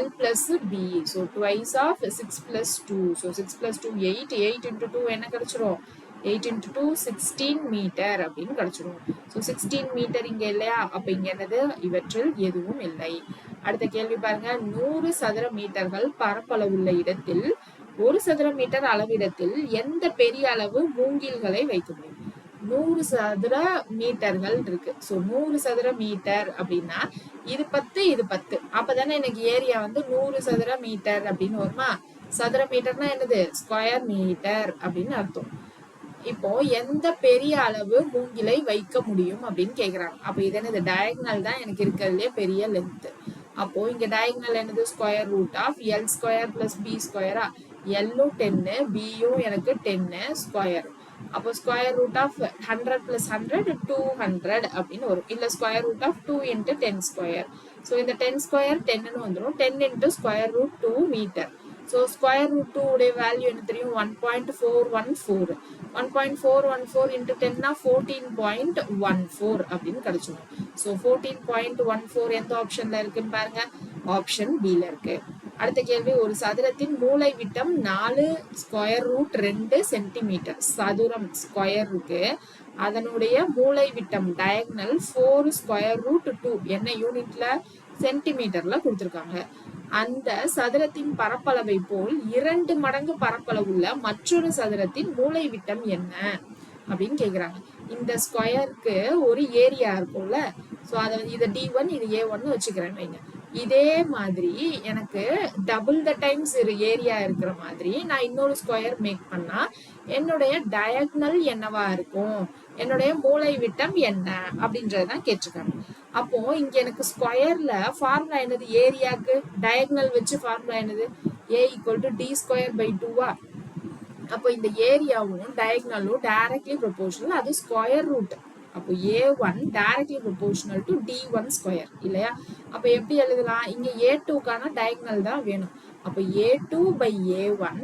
L plus B. So twice of 6 plus 2. So 6 plus 2 8. 8 into 2 என்ன கிடைச்சிரும், 8 into 2 16 மீட்டர் அப்படின்னு கிடைச்சிரும். ஸோ 16 மீட்டர் இங்க இல்லையா, அப்ப இங்க என்னது, இவற்றில் எதுவும் இல்லை. அடுத்த கேள்வி பாருங்க, 100 சதுர மீட்டர்கள் பரப்பளவுள்ள இடத்தில் 1 சதுர மீட்டர் அளவிடத்தில் எந்த பெரிய அளவு மூங்கில்களை வைக்க முடியும். 100 சதுர மீட்டர்கள் இருக்கு. ஸோ 100 சதுர மீட்டர் அப்படின்னா இது 10 இது 10. அப்பதானே எனக்கு ஏரியா வந்து 100 சதுர மீட்டர் அப்படின்னு வருமா. சதுர மீட்டர்னா என்னது, ஸ்கொயர் மீட்டர் அப்படின்னு அர்த்தம். இப்போ எந்த பெரிய அளவு மூங்கிலை வைக்க முடியும் அப்படின்னு கேக்குறாங்க. அப்ப இது என்னது, டயகனல் தான் எனக்கு இருக்கிறதுலே பெரிய லென்த். அப்போ இங்க டயகனல் என்னது, square root of L square plus B ஸ்கொயரா. எல்லும் 10, பியும் எனக்கு 10 ஸ்கொயர். அப்போ ஸ்கொயர் ரூட் ஆஃப் 100 பிளஸ் 100 200 அப்படின்னு வரும். இல்ல square root of 2 into 10 square. So இந்த 10 ஸ்கொயர் 10ன்னு வந்துடும். 10 into square root 2 metre. So square root 2 உடைய வேல்யூ என்ன தெரியும், 1.414. 1.414 into 10 14.14 அப்படின்னு கிடைச்சிடும். ஸோ 14.14 எந்த ஆப்ஷன்ல இருக்குன்னு பாருங்க, ஆப்ஷன் பில இருக்கு. அடுத்த கேள்வி, ஒரு சதுரத்தின் மூலை விட்டம் 4 ஸ்கொயர் ரூட் 2 சென்டிமீட்டர். சதுரம் ஸ்கொயர் இருக்கு, அதனுடைய மூலை விட்டம் டயகனல் 4 ஸ்கொயர் ரூட் 2 என்ன யூனிட்ல, சென்டிமீட்டர்ல கொடுத்திருக்காங்க. அந்த சதுரத்தின் பரப்பளவை போல் 2 மடங்கு பரப்பளவுள்ள மற்றொரு சதுரத்தின் மூலை விட்டம் என்ன அப்படின்னு கேக்குறாங்க. இந்த ஸ்கொயருக்கு ஒரு ஏரியா இருக்கும்ல, சோ அத இத D1 இது A1 வச்சுக்கிறேன் வைங்க. இதே மாதிரி எனக்கு டபுள் த டைம்ஸ் ஏரியா இருக்கிற மாதிரி நான் இன்னொரு ஸ்கொயர் மேக் பண்ணா என்னுடைய டயகனல் என்னவா இருக்கும், என்னுடைய மூலை விட்டம் என்ன அப்படின்றதான் கேட்டிருக்காங்க. அப்போ இங்க எனக்கு ஸ்கொயர்ல ஃபார்முலா என்னது, ஏரியாக்கு டயகனல் வச்சு ஃபார்முலா என்னது, A equal to D square by 2. அப்போ இந்த ஏரியாவும் டயகனலும் டைரக்ட்லி ப்ரொபோர்ஷனல், அது ஸ்கொயர் ரூட். அப்போ A1 directly proportional to D1 square இல்லையா. அப்ப எப்படி எழுதலாம், இங்க A2க்கான டயகனல் தான் வேணும். அப்போ A2 by A1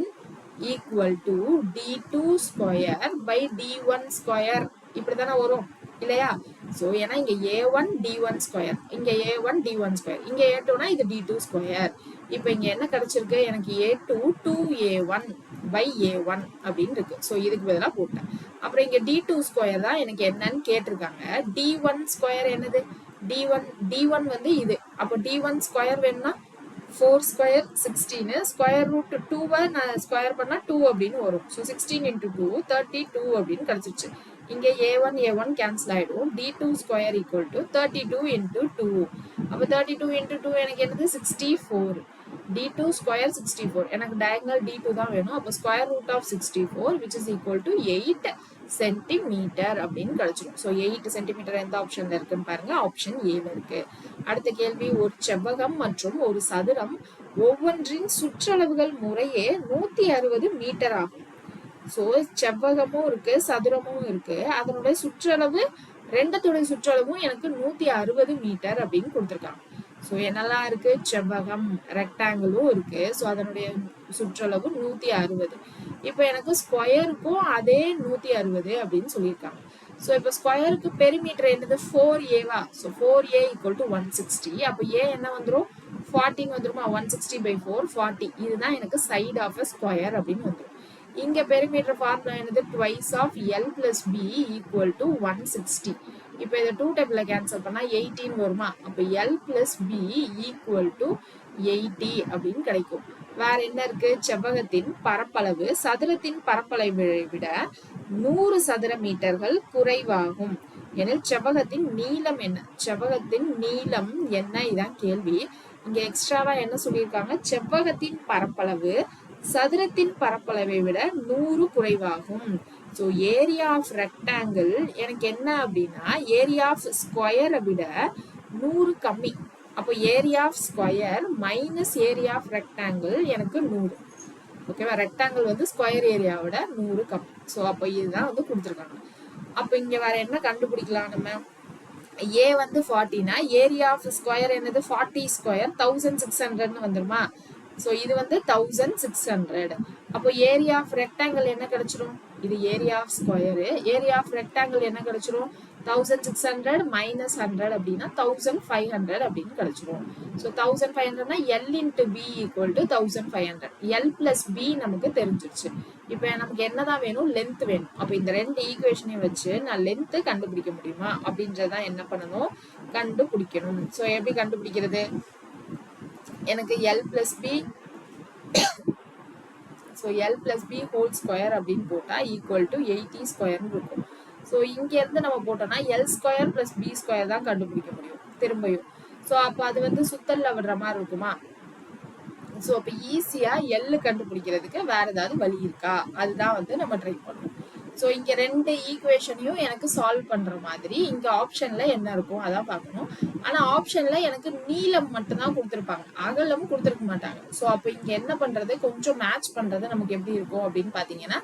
equal to D2 square by D1 square இப்படிதானே வரும் இல்லையா. சோ ஏன்னா இங்க A1 D1 ஸ்கொயர், இங்க A1 D1 ஸ்கொயர், இங்க A2னா இது D2 ஸ்கொயர். இப்போ இங்க என்ன கிடைச்சிருக்கு, எனக்கு A2 2A1 by A1 அப்படின்னு இருக்கு. சோ இதுக்கு பதிலா போட்டேன். அப்புறம் இங்க D2 ஸ்கொயர் தான் எனக்கு என்னன்னு கேட்டிருக்காங்க. D1 ஸ்கொயர் என்னது, D1 வந்து இது. அப்போ D1 ஸ்கொயர் வேணும்னா 4 ஸ்கொயர் 16, ஸ்கொயர் ரூட் 2 நான் ஸ்கொயர் பண்ணா 2 அப்படின்னு வரும். ஸோ 16 into 2 32 அப்படின்னு கிடைச்சிருச்சு. இங்க A1 கேன்சல் ஆயிடும். D2 square equal to 32 into 2. அப்போ 32 into 2 எனக்கு என்னது 64. D2 square 64. எனக்கு டயகனல் D2 தான் வேணும். அப்போ square root of 64 which is equal to 8 centimetre அப்படின்னு கிடைச்சிடும். ஸோ 8 சென்டிமீட்டர் எந்த ஆப்ஷன்ல இருக்குன்னு பாருங்க, ஆப்ஷன் ஏல இருக்கு. அடுத்த கேள்வி, ஒரு செவ்வகம் மற்றும் ஒரு சதுரம் ஒவ்வொன்றின் சுற்றளவுகள் முறையே 160 மீட்டர் ஆகும். ஸோ செவ்வகமும் இருக்கு சதுரமும் இருக்கு, அதனுடைய சுற்றளவு ரெண்டத்துடைய சுற்றளவும் எனக்கு 160 மீட்டர் அப்படின்னு கொடுத்துருக்காங்க. ஸோ என்னெல்லாம் இருக்கு, செவ்வகம் ரெக்டாங்கிளும் இருக்கு. ஸோ அதனுடைய சுற்றளவு 160. இப்போ எனக்கு ஸ்கொயருக்கும் அதே 160 அப்படின்னு சொல்லியிருக்காங்க. ஸோ இப்போ ஸ்கொயருக்கு பெரிமீட்டர் என்னது 4A. So 4A equal to 160. அப்போ A என்ன வந்துடும், 14 வந்துருமா, 160 by 4 40. இதுதான் எனக்கு சைட் ஆஃப் அ ஸ்கொயர் அப்படின்னு வந்துடும். இங்க பெரிமீட்டர் ஃபார்முலா என்னது, twice of L plus B equal to 160. இப்போ இதை 2 டேபிள்ல கேன்சல் பண்ணா 18 வருமா. அப்போ L plus B equal to 80 அப்படின்னு கிடைக்கும். வேற என்ன இருக்கு, செவ்வகத்தின் பரப்பளவு சதுரத்தின் பரப்பளவை விட 100 சதுர மீட்டர்கள் குறைவாகும். எனில் செவ்வகத்தின் நீளம் என்ன? செவ்வகத்தின் நீளம் என்ன? இதான் கேள்வி. இங்க எக்ஸ்ட்ராவா என்ன சொல்லியிருக்காங்க? செவ்வகத்தின் பரப்பளவு சதுரத்தின் பரப்பளவை விட 100 குறைவாகும். ஸோ ஏரியா ஆஃப் ரெக்டாங்கிள் எனக்கு என்ன அப்படின்னா ஏரியா ஆஃப் ஸ்கொயரை விட 100 கம்மி. அப்போ area of square minus area of rectangle எனக்கு 100. ஓகேவா? ரெக்டாங்கிள் வந்து ஸ்கொயர் ஏரியாவோட 100 கம்மி. ஸோ அப்போ இதுதான் வந்து கொடுத்துருக்காங்க. அப்போ இங்க வேற என்ன கண்டுபிடிக்கலாம் நம்ம? ஏ வந்து 40னா ஏரியா ஆஃப் ஸ்கொயர் என்னது? 40 ஸ்கொயர் 1600 வந்துருமா? ஸோ இது வந்து 1600. அப்போ ஏரியா ஆஃப் ரெக்டாங்கிள் என்ன கிடைச்சிரும்? இது area of square. Area of rectangle என்ன கிடைச்சிரும்? 1600 மைனஸ் 100 அப்படின்னா 1500 அப்படின்னு கிடைச்சிரும். ஸோ 1500னா L into B equal to 1500. L plus B நமக்கு தெரிஞ்சிருச்சு. இப்போ நமக்கு என்னதான் வேணும்? லென்த் வேணும். அப்போ இந்த ரெண்டு ஈக்குவேஷனையும் வச்சு நான் லென்த்து கண்டுபிடிக்க முடியுமா அப்படின்றதான் என்ன பண்ணணும்? கண்டுபிடிக்கணும். ஸோ எப்படி கண்டுபிடிக்கிறது? எனக்கு L plus B so L plus B whole square அப்படின்னு போட்டா ஈக்குவல் டு 80 ஸ்கொயர்னு இருக்கும். ஸோ இங்க இருந்து நம்ம போட்டோம்னா L square plus B square தான் கண்டுபிடிக்க முடியும் திரும்பியும். ஸோ அப்போ அது வந்து சுத்தல்ல விடுற மாதிரி இருக்குமா? ஸோ அப்போ ஈஸியா எல் கண்டுபிடிக்கிறதுக்கு வேற ஏதாவது வழி இருக்கா? அதுதான் வந்து நம்ம ட்ரை பண்ணணும். ஸோ இங்க ரெண்டு ஈக்குவேஷனையும் எனக்கு சால்வ் பண்ற மாதிரி இங்க ஆப்ஷன்ல என்ன இருக்கும் அதான் பார்க்கணும். ஆனா ஆப்ஷன்ல எனக்கு நீளம் மட்டும்தான் கொடுத்துருப்பாங்க, அகலம் கொடுத்துருக்க மாட்டாங்க. ஸோ அப்போ இங்க என்ன பண்றது? கொஞ்சம் மேட்ச் பண்றது நமக்கு எப்படி இருக்கும் அப்படின்னு பாத்தீங்கன்னா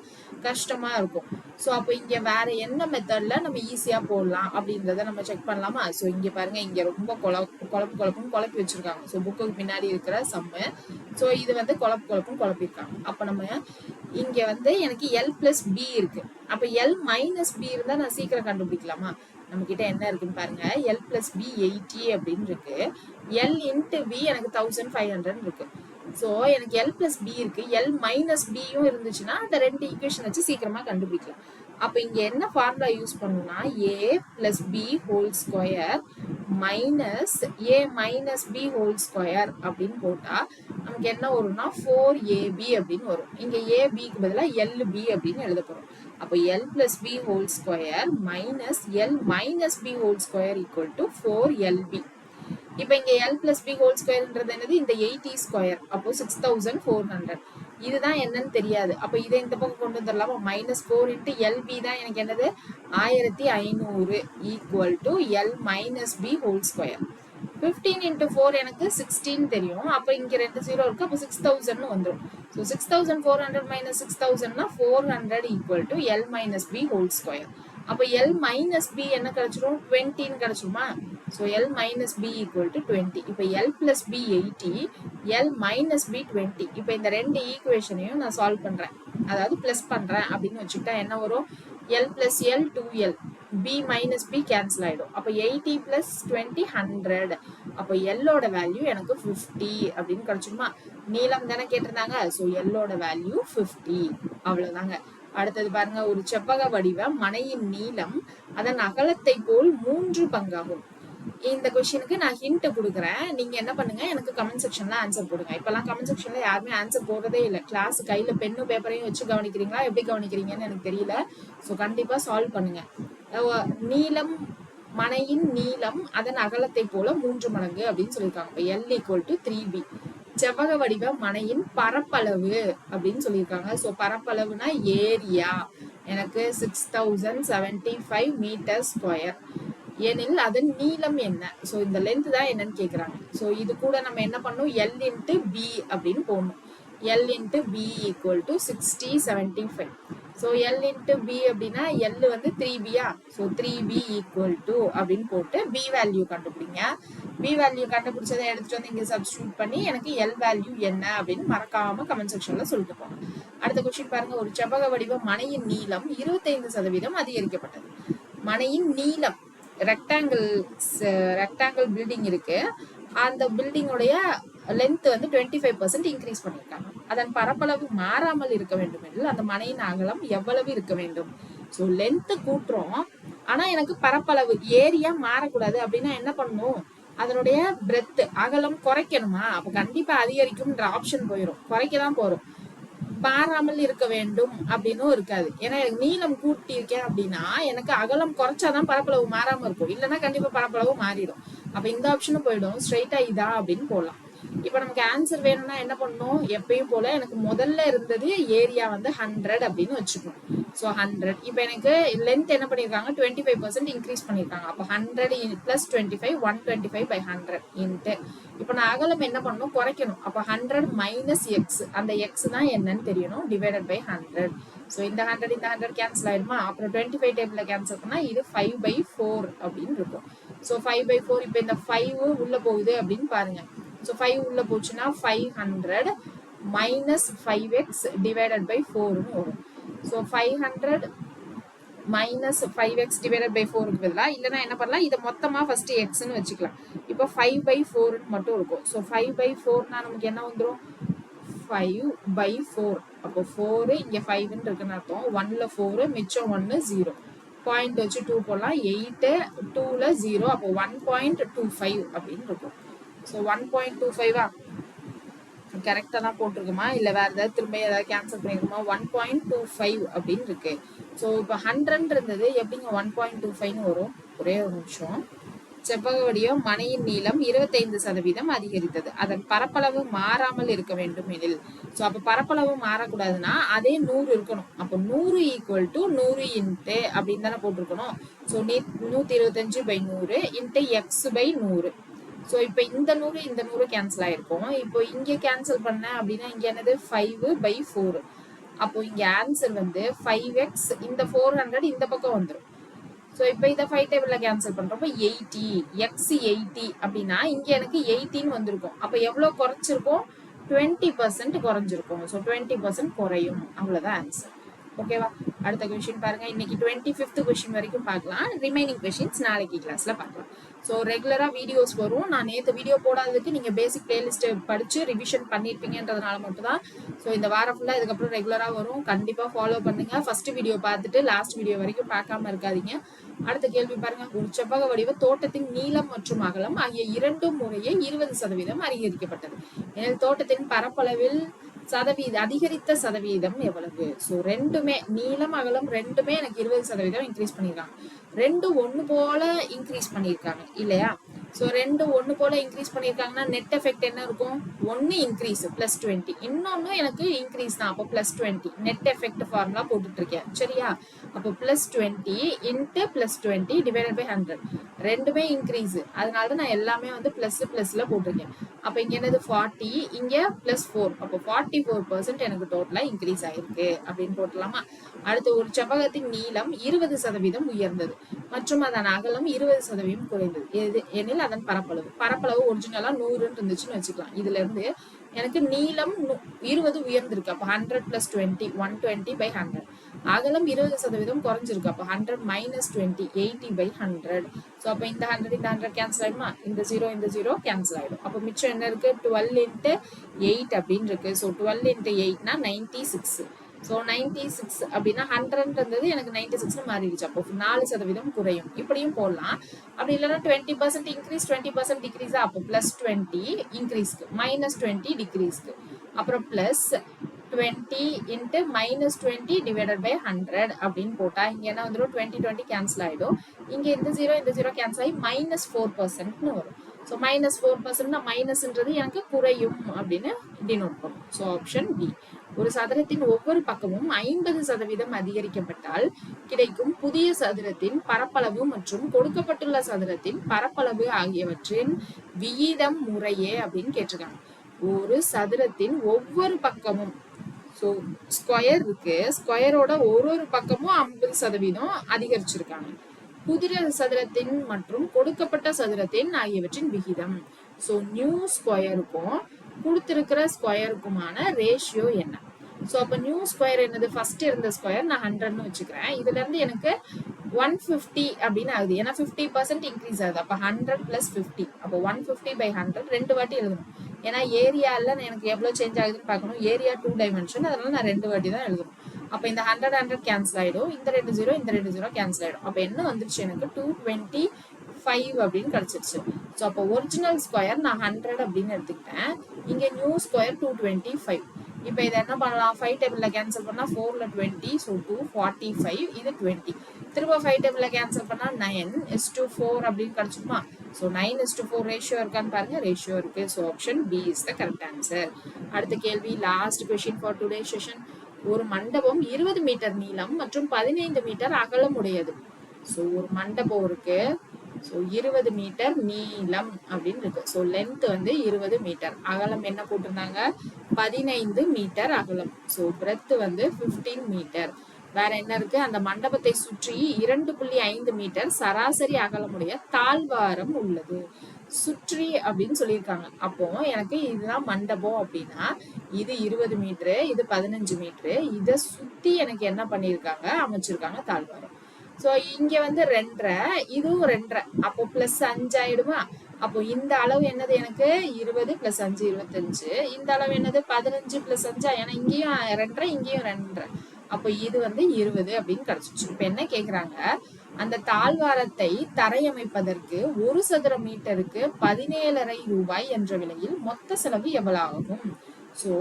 கஷ்டமா இருக்கும். ஸோ அப்போ இங்க வேற என்ன மெத்தட்ல நம்ம ஈஸியா போடலாம் அப்படின்றத நம்ம செக் பண்ணலாமா? ஸோ இங்க பாருங்க, இங்க ரொம்ப குழப்பி வச்சிருக்காங்க. ஸோ புக்குக்கு பின்னாடி இருக்கிற சம்மு. ஸோ இது வந்து குழப்பிருக்காங்க. அப்ப நம்ம இங்க வந்து எனக்கு எல் பிளஸ் பி இருக்கு. அப்ப எல் மைனஸ் பி இருந்தா நான் சீக்கிரம் கண்டுபிடிக்கலாமா? நம்ம கிட்ட என்ன இருக்குன்னு பாருங்க. எல் பிளஸ் பி 80 அப்படின்னு இருக்கு. எல் இன்ட்டு பி எனக்கு 1500 இருக்கு. ஸோ எனக்கு எல் பிளஸ் பி இருக்கு. எல் மைனஸ் பியும் இருந்துச்சுன்னா அந்த ரெண்டு ஈக்குவேஷன் வச்சு சீக்கிரமா கண்டுபிடிக்கலாம். அப்ப இங்க என்ன ஃபார்முலா யூஸ் பண்ணணும்னா A plus B whole square minus A minus B whole square அப்படின்னு போட்டா நமக்கு என்ன வரும்னா 4ab அப்படின்னு வரும். இங்க ஏபிக்கு பதிலாக எல்பி அப்படின்னு எழுத போறோம். அப்போ L plus B whole square minus L minus B whole square equal to 4lb. இப்போ இங்க எல் பிளஸ் பி ஹோல் ஸ்கொயர்ன்றது என்னது? இந்த 80 ஸ்கொயர். அப்போ 6400. இதுதான் என்னன்னு தெரியாது. அப்ப இதை இந்த பக்கம் கொண்டு வந்துடலாமா? மைனஸ் 4 இன்ட்டு எல்பி தான் எனக்கு என்னது? 1500 equal to L minus B whole square. 15 into 4 எனக்கு 16 தெரியும். அப்ப இங்க 2 0 இருக்கு. அப்போ 6000 வந்துடும். ஸோ 6400 மைனஸ் 6000னா 400 equal to L minus B whole square. அப்போ எல் மைனஸ் பி என்ன கிடைச்சிரும்? 20 கிடைச்சிருமா? So L minus B equal to 20. இப்போ L plus B 80, L minus B 20. இப்போ இந்த ரெண்டு ஈக்குவேஷனையும் நான் சால்வ் பண்றேன், அதாவது பிளஸ் பண்றேன் அப்படின்னு வச்சுக்கிட்டா என்ன வரும்? L plus L 2l, B minus B cancel ஆயிடும். அப்போ 80 பிளஸ் 20 100. அப்போ எல்லோட வேல்யூ எனக்கு 50 அப்படின்னு கிடைச்சிருமா? நீளம் தானே கேட்டிருந்தாங்க. ஸோ எல்லோட வேல்யூ 50. அவ்வளவுதாங்க. அடுத்தது பாருங்க, ஒரு செவ்வக வடிவ மனையின் நீளம் அதன் அகலத்தை போல் 3 பங்காகும். இந்த கொஸ்டினுக்கு நான் ஹிண்ட் கொடுக்குறேன். நீங்க என்ன பண்ணுங்க, எனக்கு கமெண்ட் செக்ஷன்ல ஆன்சர் போடுங்க. இப்பெல்லாம் கமெண்ட் செக்ஷன்ல யாருமே ஆன்சர் போடுறதே இல்லை. கிளாஸ் கையில பெண்ணும் பேப்பரையும் வச்சு கவனிக்கிறீங்களா, எப்படி கவனிக்கிறீங்கன்னு எனக்கு தெரியல. ஸோ கண்டிப்பா சால்வ் பண்ணுங்க. நீளம் மனையின் நீளம் அதன் அகலத்தை போல 3 மடங்கு அப்படின்னு சொல்லியிருக்காங்க. இப்போ எல் ஈக்குவல் டு 3b. செவ்வக வடிவ மனையின் பரப்பளவு அப்படின்னு சொல்லியிருக்காங்க. ஸோ பரப்பளவுனா ஏரியா எனக்கு 6075 மீட்டர் ஸ்கொயர். எனில் அதன் நீளம் என்ன? ஸோ இந்த லென்த் தான் என்னன்னு கேட்குறாங்க. ஸோ இது கூட நம்ம என்ன பண்ணணும்? எல் இன்ட்டு பி அப்படின்னு போடணும். L into B equal to 6075. So L into B அப்படின்னா எல் வந்து 3bயா? ஸோ 3b ஈக்குவல் டு அப்படின்னு போட்டு பி வேல்யூ கண்டுபிடிங்க. பி வேல்யூ கண்டுபிடிச்சதை எடுத்துட்டு வந்து இங்க சப்ஸ்டியூட் பண்ணி எனக்கு எல் வேல்யூ என்ன அப்படின்னு மறக்காம கமெண்ட் செக்ஷன்ல சொல்லிட்டு போங்க. அடுத்த கொஸ்டின் பாருங்க, ஒரு செவ்வக வடிவ மனையின் நீளம் 25% அதிகரிக்கப்பட்டது. மனையின் நீளம் ரெக்டாங்கிள் பில்டிங் இருக்கு. அந்த பில்டிங்குடைய லென்த் வந்து 25% இன்க்ரீஸ் பண்ணிருக்காங்க. அதன் பரப்பளவு மாறாமல் இருக்க வேண்டும் என்றால் அந்த மனையின் அகலம் எவ்வளவு இருக்க வேண்டும்? ஸோ லென்த் கூட்டுறோம், ஆனா எனக்கு பரப்பளவு ஏரியா மாறக்கூடாது அப்படின்னா என்ன பண்ணணும்? அதனுடைய பிரெத் அகலம் குறைக்கணுமா? அப்ப கண்டிப்பா அதிகரிக்கும்ன்ற ஆப்ஷன் போயிடும், குறைக்க தான் போறோம். மாறாமல் இருக்க வேண்டும் அப்படின்னும் இருக்காது. ஏன்னா எனக்கு நீளம் கூட்டி இருக்கேன் அப்படின்னா எனக்கு அகலம் குறைச்சாதான் பரப்பளவு மாறாம இருக்கும், இல்லைன்னா கண்டிப்பா பரப்பளவு மாறிடும். அப்ப இந்த ஆப்ஷனும் போயிடும், ஸ்ட்ரைட்டா இதா அப்படின்னு போடலாம். இப்ப நமக்கு ஆன்சர் வேணும்னா என்ன பண்ணணும், எப்பயும் போல எனக்கு முதல்ல இருந்தது ஏரியா வந்து 100 அப்படின்னு வச்சுக்கணும். ஸோ 100 இப்போ எனக்கு லென்த் என்ன பண்ணிருக்காங்க 25% இன்க்ரீஸ் பண்ணிருக்காங்க. அப்போ 100 பிளஸ் 25 125/100 இன்ட்டு இப்போ நான் அகலம் என்ன பண்ணணும், குறைக்கணும். அப்போ 100 மைனஸ் எக்ஸ், அந்த எக்ஸ் தான் என்னன்னு தெரியணும், டிவைடட் பை 100. ஸோ இந்த 100 இந்த 100 கேன்சல் ஆயிடுமா. அப்புறம் 25 டேபிள்ல கேன்சல் பண்ணா இது 5/4 அப்படின்னு இருக்கும். ஸோ 5/4 இப்போ இந்த 5 உள்ள போகுது அப்படின்னு பாருங்க. So 5 உள்ள போச்சுன்னா 500 minus 5x divided by 4 வரும். So 500 minus 5x divided by 4 க்கு பதிலா இல்லனா என்ன பண்ணலாம், இத மொத்தமா ஃபர்ஸ்ட் x ன்னு வெச்சுக்கலாம். இப்போ 5/4 மட்டும் இருக்கும். So 5/4 னா நமக்கு என்ன வந்துரும், 5/4. அப்போ 4 இங்க 5 ன்னு இருக்குன்னு அர்த்தம். 1ல 4 மிச்சம் 1 0. பாயிண்ட் வச்சு 2 போடலாம். 8 2ல 0. அப்போ 1.25 அப்படின்னு இருக்கும். ஸோ 1.25 கரெக்டாக தான் போட்டிருக்குமா, இல்லை வேற ஏதாவது திரும்ப ஏதாவது கேன்சல் பண்ணிருக்குமா. 1.25 அப்படின்னு இருக்கு. ஸோ இப்போ 100 இருந்தது, எப்படிங்க 1.25ன்னு வரும். ஒரே ஒரு நிமிஷம். செவ்வக வடிவம் மனையின் நீளம் 25% அதிகரித்தது, அதன் பரப்பளவு மாறாமல் இருக்க வேண்டும் எனில். ஸோ அப்போ பரப்பளவு மாறக்கூடாதுன்னா அதே 100 இருக்கணும். அப்போ 100 ஈக்குவல் டு 100 இன்ட்டு அப்படின்னு தானே போட்டிருக்கணும். So 125/100 into x/100. ஸோ இப்போ இந்த 100 இந்த 100 கேன்சல் ஆயிருக்கும். இப்போ இங்கே கேன்சல் பண்ண அப்படின்னா இங்க என்னது 5/4. அப்போ இங்க ஆன்சர் வந்து 5x, இந்த 400 இந்த பக்கம் வந்துடும். ஸோ இப்போ இதை 5 டேபிள்ல கேன்சல் பண்றப்ப 80 x 80 அப்படின்னா இங்க எனக்கு 18 வந்திருக்கும். அப்போ எவ்வளவு குறைச்சிருக்கும், 20% குறைஞ்சிருக்கும். ஸோ 20% குறையும், அவ்வளவுதான் ஆன்சர். ஓகேவா. அடுத்த கொஸ்டின் பாருங்க. இன்னைக்கு 25th கொஸ்டின் வரைக்கும் பார்க்கலாம். ரிமைனிங் கொஸ்டின்ஸ் நாளைக்கு கிளாஸ்ல பார்க்கலாம். ஸோ ரெகுலரா வீடியோஸ் வரும். நான் நேற்று வீடியோ போடாததுக்கு நீங்க பேசிக் பிளேலிஸ்ட் படிச்சு ரிவிஷன் பண்ணிருப்பீங்கன்றதுனால மட்டும் தான். ஸோ இந்த வாரம் ஃபுல்லா இதுக்கப்புறம் ரெகுலரா வரும். கண்டிப்பா ஃபாலோ பண்ணுங்க. ஃபர்ஸ்ட் வீடியோ பார்த்துட்டு லாஸ்ட் வீடியோ வரைக்கும் பார்க்காம இருக்காதீங்க. அடுத்த கேள்வி பாருங்க. ஒரு செவ்வக வடிவ தோட்டத்தின் நீளம் மற்றும் அகலம் ஆகிய இரண்டும் முறையே 20% அதிகரிக்கப்பட்டது. எனில் தோட்டத்தின் பரப்பளவில் அதிகரித்த சதவீதம் எவ்வளவு. சோ ரெண்டுமே நீளம் அகலம் ரெண்டுமே எனக்கு 20% இன்க்ரீஸ் பண்ணிருக்காங்க. ரெண்டு ஒண்ணு போல இன்க்ரீஸ் பண்ணிருக்காங்க இல்லையா. சோ ரெண்டு ஒண்ணு போல இன்க்ரீஸ் பண்ணிருக்காங்கன்னா நெட் எஃபெக்ட் என்ன இருக்கும், ஒன்னு இன்க்ரீஸ் +20, இன்னொன்னு எனக்கு இன்க்ரீஸ் தான். அப்போ +20 நெட் எஃபெக்ட் ஃபார்முலா போட்டுட்டு இருக்கேன் சரியா. அப்போ +20 இன்ட்டு +20 டிவைடட் பை 100 ரெண்டுமே இன்க்ரீஸ். அதனால நான் எல்லாமே வந்து பிளஸ்ல போட்டிருக்கேன். அப்ப இங்க என்னது 40, இங்க +4. அப்போ 44% எனக்கு டோட்டலா இன்க்ரீஸ் ஆயிருக்கு அப்படின்னு போட்டலாமா. அடுத்து ஒரு செவ்வகத்தின் நீளம் 20% உயர்ந்தது மற்றும் அதன் அகலம் 20% குறைந்தது எனில் அதன் பரப்பளவு ஒரிஜினலா 100 இருந்துச்சுன்னு வச்சுக்கலாம். இதுல இருந்து எனக்கு நீளம் 20 உயர்ந்திருக்கு. அப்ப 100 + 20 120/100. அகலம் 20% குறைஞ்சிருக்கு. அப்ப 100 - 20 80/100. சோ அப்ப இந்த 100 இந்த 100 கேன்சல் ஆயிடுமா, இந்த 0 இந்த 0 கேன்சல் ஆயிடும். அப்ப மிச்சம் என்ன இருக்கு, 12 × 8 அப்படின்னு இருக்கு. சோ 12 × 8 னா 96. சோ 96 அப்படின்னா 100 இருந்தது எனக்கு 96 மாறிடுச்சு. அப்போ 4% குறையும். இப்படியும் போடலாம். அப்படி இல்லைன்னா 20% இன்க்ரீஸ் 20% டிக்ரீஸ். அப்போ +20 இன்க்ரீஸ்க்கு -20 டிக்ரீஸ்க்கு. அப்புறம் +20 × -20 டிவைடட் பை 100 அப்படின்னு போட்டா இங்க என்ன வந்துடும், 20 கேன்சல் ஆயிடும். இங்க இந்த 0 இந்த 0 கேன்சல் ஆகி -4%ன்னு வரும். ஸோ -4% மைனஸ்ன்றது எனக்கு குறையும் அப்படின்னு டினோட் பண்ணும். So option B. ஒரு சதுரத்தின் ஒவ்வொரு பக்கமும் 50% அதிகரிக்கப்பட்டால் கிடைக்கும் புதிய சதுரத்தின் பரப்பளவு மற்றும் கொடுக்கப்பட்டுள்ள சதுரத்தின் பரப்பளவு ஆகியவற்றின் விகிதம் முறையே அப்படின்னு கேட்டிருக்காங்க. ஒரு சதுரத்தின் ஒவ்வொரு பக்கமும், ஸோ ஸ்கொயர் இருக்கு, ஸ்கொயரோட ஒரு பக்கமும் 50% அதிகரிச்சிருக்காங்க. புதிய சதுரத்தின் மற்றும் கொடுக்கப்பட்ட சதுரத்தின் ஆகியவற்றின் விகிதம். ஸோ நியூ ஸ்கொயருக்கும் கொடுத்திருக்கிற ஸ்கொயருக்குமான ரேஷியோ என்ன. ஸோ அப்போ நியூ ஸ்கொயர் என்னது, ஃபர்ஸ்ட் இருந்த ஸ்கொயர் நான் 100ன்னு வச்சுக்கிறேன். இதுல இருந்து எனக்கு 150 அப்படின்னு ஆகுது. ஏன்னா 50% இன்க்ரீஸ் ஆகுது. அப்போ 100 + 50. அப்போ 150/100 ரெண்டு வாட்டி எழுதணும். ஏன்னா ஏரியால எனக்கு எவ்வளவு சேஞ்ச் ஆகுதுன்னு பார்க்கணும். ஏரியா 2 டைமென்ஷன், அதனால நான் ரெண்டு வாட்டி தான் எழுதணும். அப்ப இந்த 100 கேன்சல் ஆயிடும். இந்த 2 0 இந்த 2 0 கேன்சல் ஆயிடும். அப்ப என்ன வந்துருச்சு எனக்கு 225 அப்படின்னு கிடைச்சிருச்சு. அப்போ ஒரிஜினல் ஸ்கொயர் நான் 100 அப்படின்னு எடுத்துக்கிட்டேன். இங்க நியூ ஸ்கொயர் 225. இப்போ இதை என்ன பண்ணலாம் 5 டேபிளில் கேன்சல் பண்ணால் 4ல் 20 ஸோ 245 இது 20 திரும்ப 5 டேபிளில் கேன்சல் பண்ணால் 9:4 அப்படின்னு கிடச்சிக்குமா ஸோ 9:4 ரேஷியோ இருக்கான்னு பாருங்க ரேஷியோ இருக்கு so option B is the correct answer. அடுத்த கேள்வி last question for today session. ஒரு மண்டபம் 20 மீட்டர் நீளம் மற்றும் 15 மீட்டர் அகலம் உடையது. ஸோ ஒரு மண்டபம் இருக்கு ஸோ 20 மீட்டர் நீளம் அப்படின்னு இருக்கு. ஸோ லென்த் வந்து 20 மீட்டர், அகலம் என்ன போட்டிருந்தாங்க 15 மீட்டர் அகலம். ஸோ பிரெத் வந்து 15 மீட்டர். வேற என்ன இருக்கு அந்த மண்டபத்தை சுற்றி 2.5 மீட்டர் சராசரி அகலமுடைய தாழ்வாரம் உள்ளது. சுற்றி அப்படின்னு சொல்லியிருக்காங்க. அப்போ எனக்கு இதுதான் மண்டபம் அப்படின்னா இது 20 மீட்டரு இது 15 மீட்டரு, இதை சுத்தி எனக்கு என்ன பண்ணியிருக்காங்க அமைச்சிருக்காங்க தாழ்வாரம். ஸோ இங்க வந்து 2.5 இதுவும் 2.5 அப்போ +5 ஆயிடுமா. அப்போ இந்த அளவு என்னது எனக்கு 20 + 5 25, இந்த அளவு என்னது 15 + 5 ஏன்னா இங்கேயும் 2.5 இங்கேயும் 2.5 அப்போ இது வந்து 20 அப்படின்னு கிடைச்சிச்சு. இப்ப என்ன கேக்குறாங்க அந்த தாழ்வாரத்தை தரையமைப்பதற்கு 1 சதுர மீட்டருக்கு 17.5 ரூபாய் என்ற விலையில் மொத்த செலவு எவ்வளவு ஆகும். ஸோ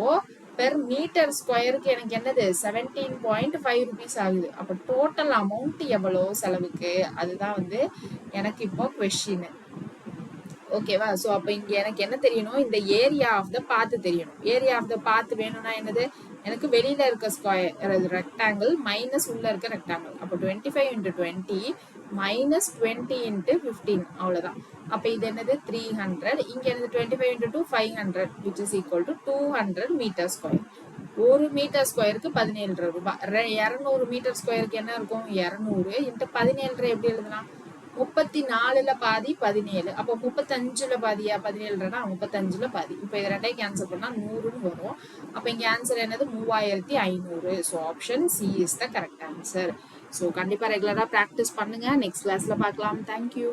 பெர் மீட்டர் ஸ்கொயருக்கு எனக்கு என்னது 17.5 rupees ஆகுது. அப்போ டோட்டல் அமௌண்ட் எவ்வளோ செலவுக்கு அதுதான் வந்து எனக்கு இப்போ கொஸ்டின். ஓகேவா. ஸோ அப்போ இங்க எனக்கு என்ன தெரியணும் இந்த ஏரியா ஆஃப் த பாத் தெரியணும். ஏரியா ஆஃப் த பாத் வேணும்னா என்னது எனக்கு வெளியில இருக்க ஸ்கொயர் ரெக்டாங்கிள் மைனஸ் உள்ள இருக்க ரெக்டாங்கிள். அப்போ 25 × 20 மைனஸ் 20 × 15 அவ்வளவுதான். அப்ப இது என்னது 300, இங்க என்னது 25 × 2 500 which is equal to 200 metre square. 1 metre ஸ்கொயருக்கு 17 ரூபாய். 200 மீட்டர் ஸ்கொயருக்கு என்ன இருக்கும் 200 × 17 எப்படி எழுதலாம் 34ல பாதி 17. அப்போ 35ல பாதியா 17னா 35ல பாதி. இப்போ இது ரெண்டையும் கேன்சல் பண்ணா 100ன்னு வரும். அப்ப இங்க ஆன்சர் என்னது 3500. So option C is the correct answer. So கண்டிப்பா ரெகுலரா ப்ராக்டிஸ் பண்ணுங்க. நெக்ஸ்ட் கிளாஸ்ல பார்க்கலாம். தேங்க்யூ.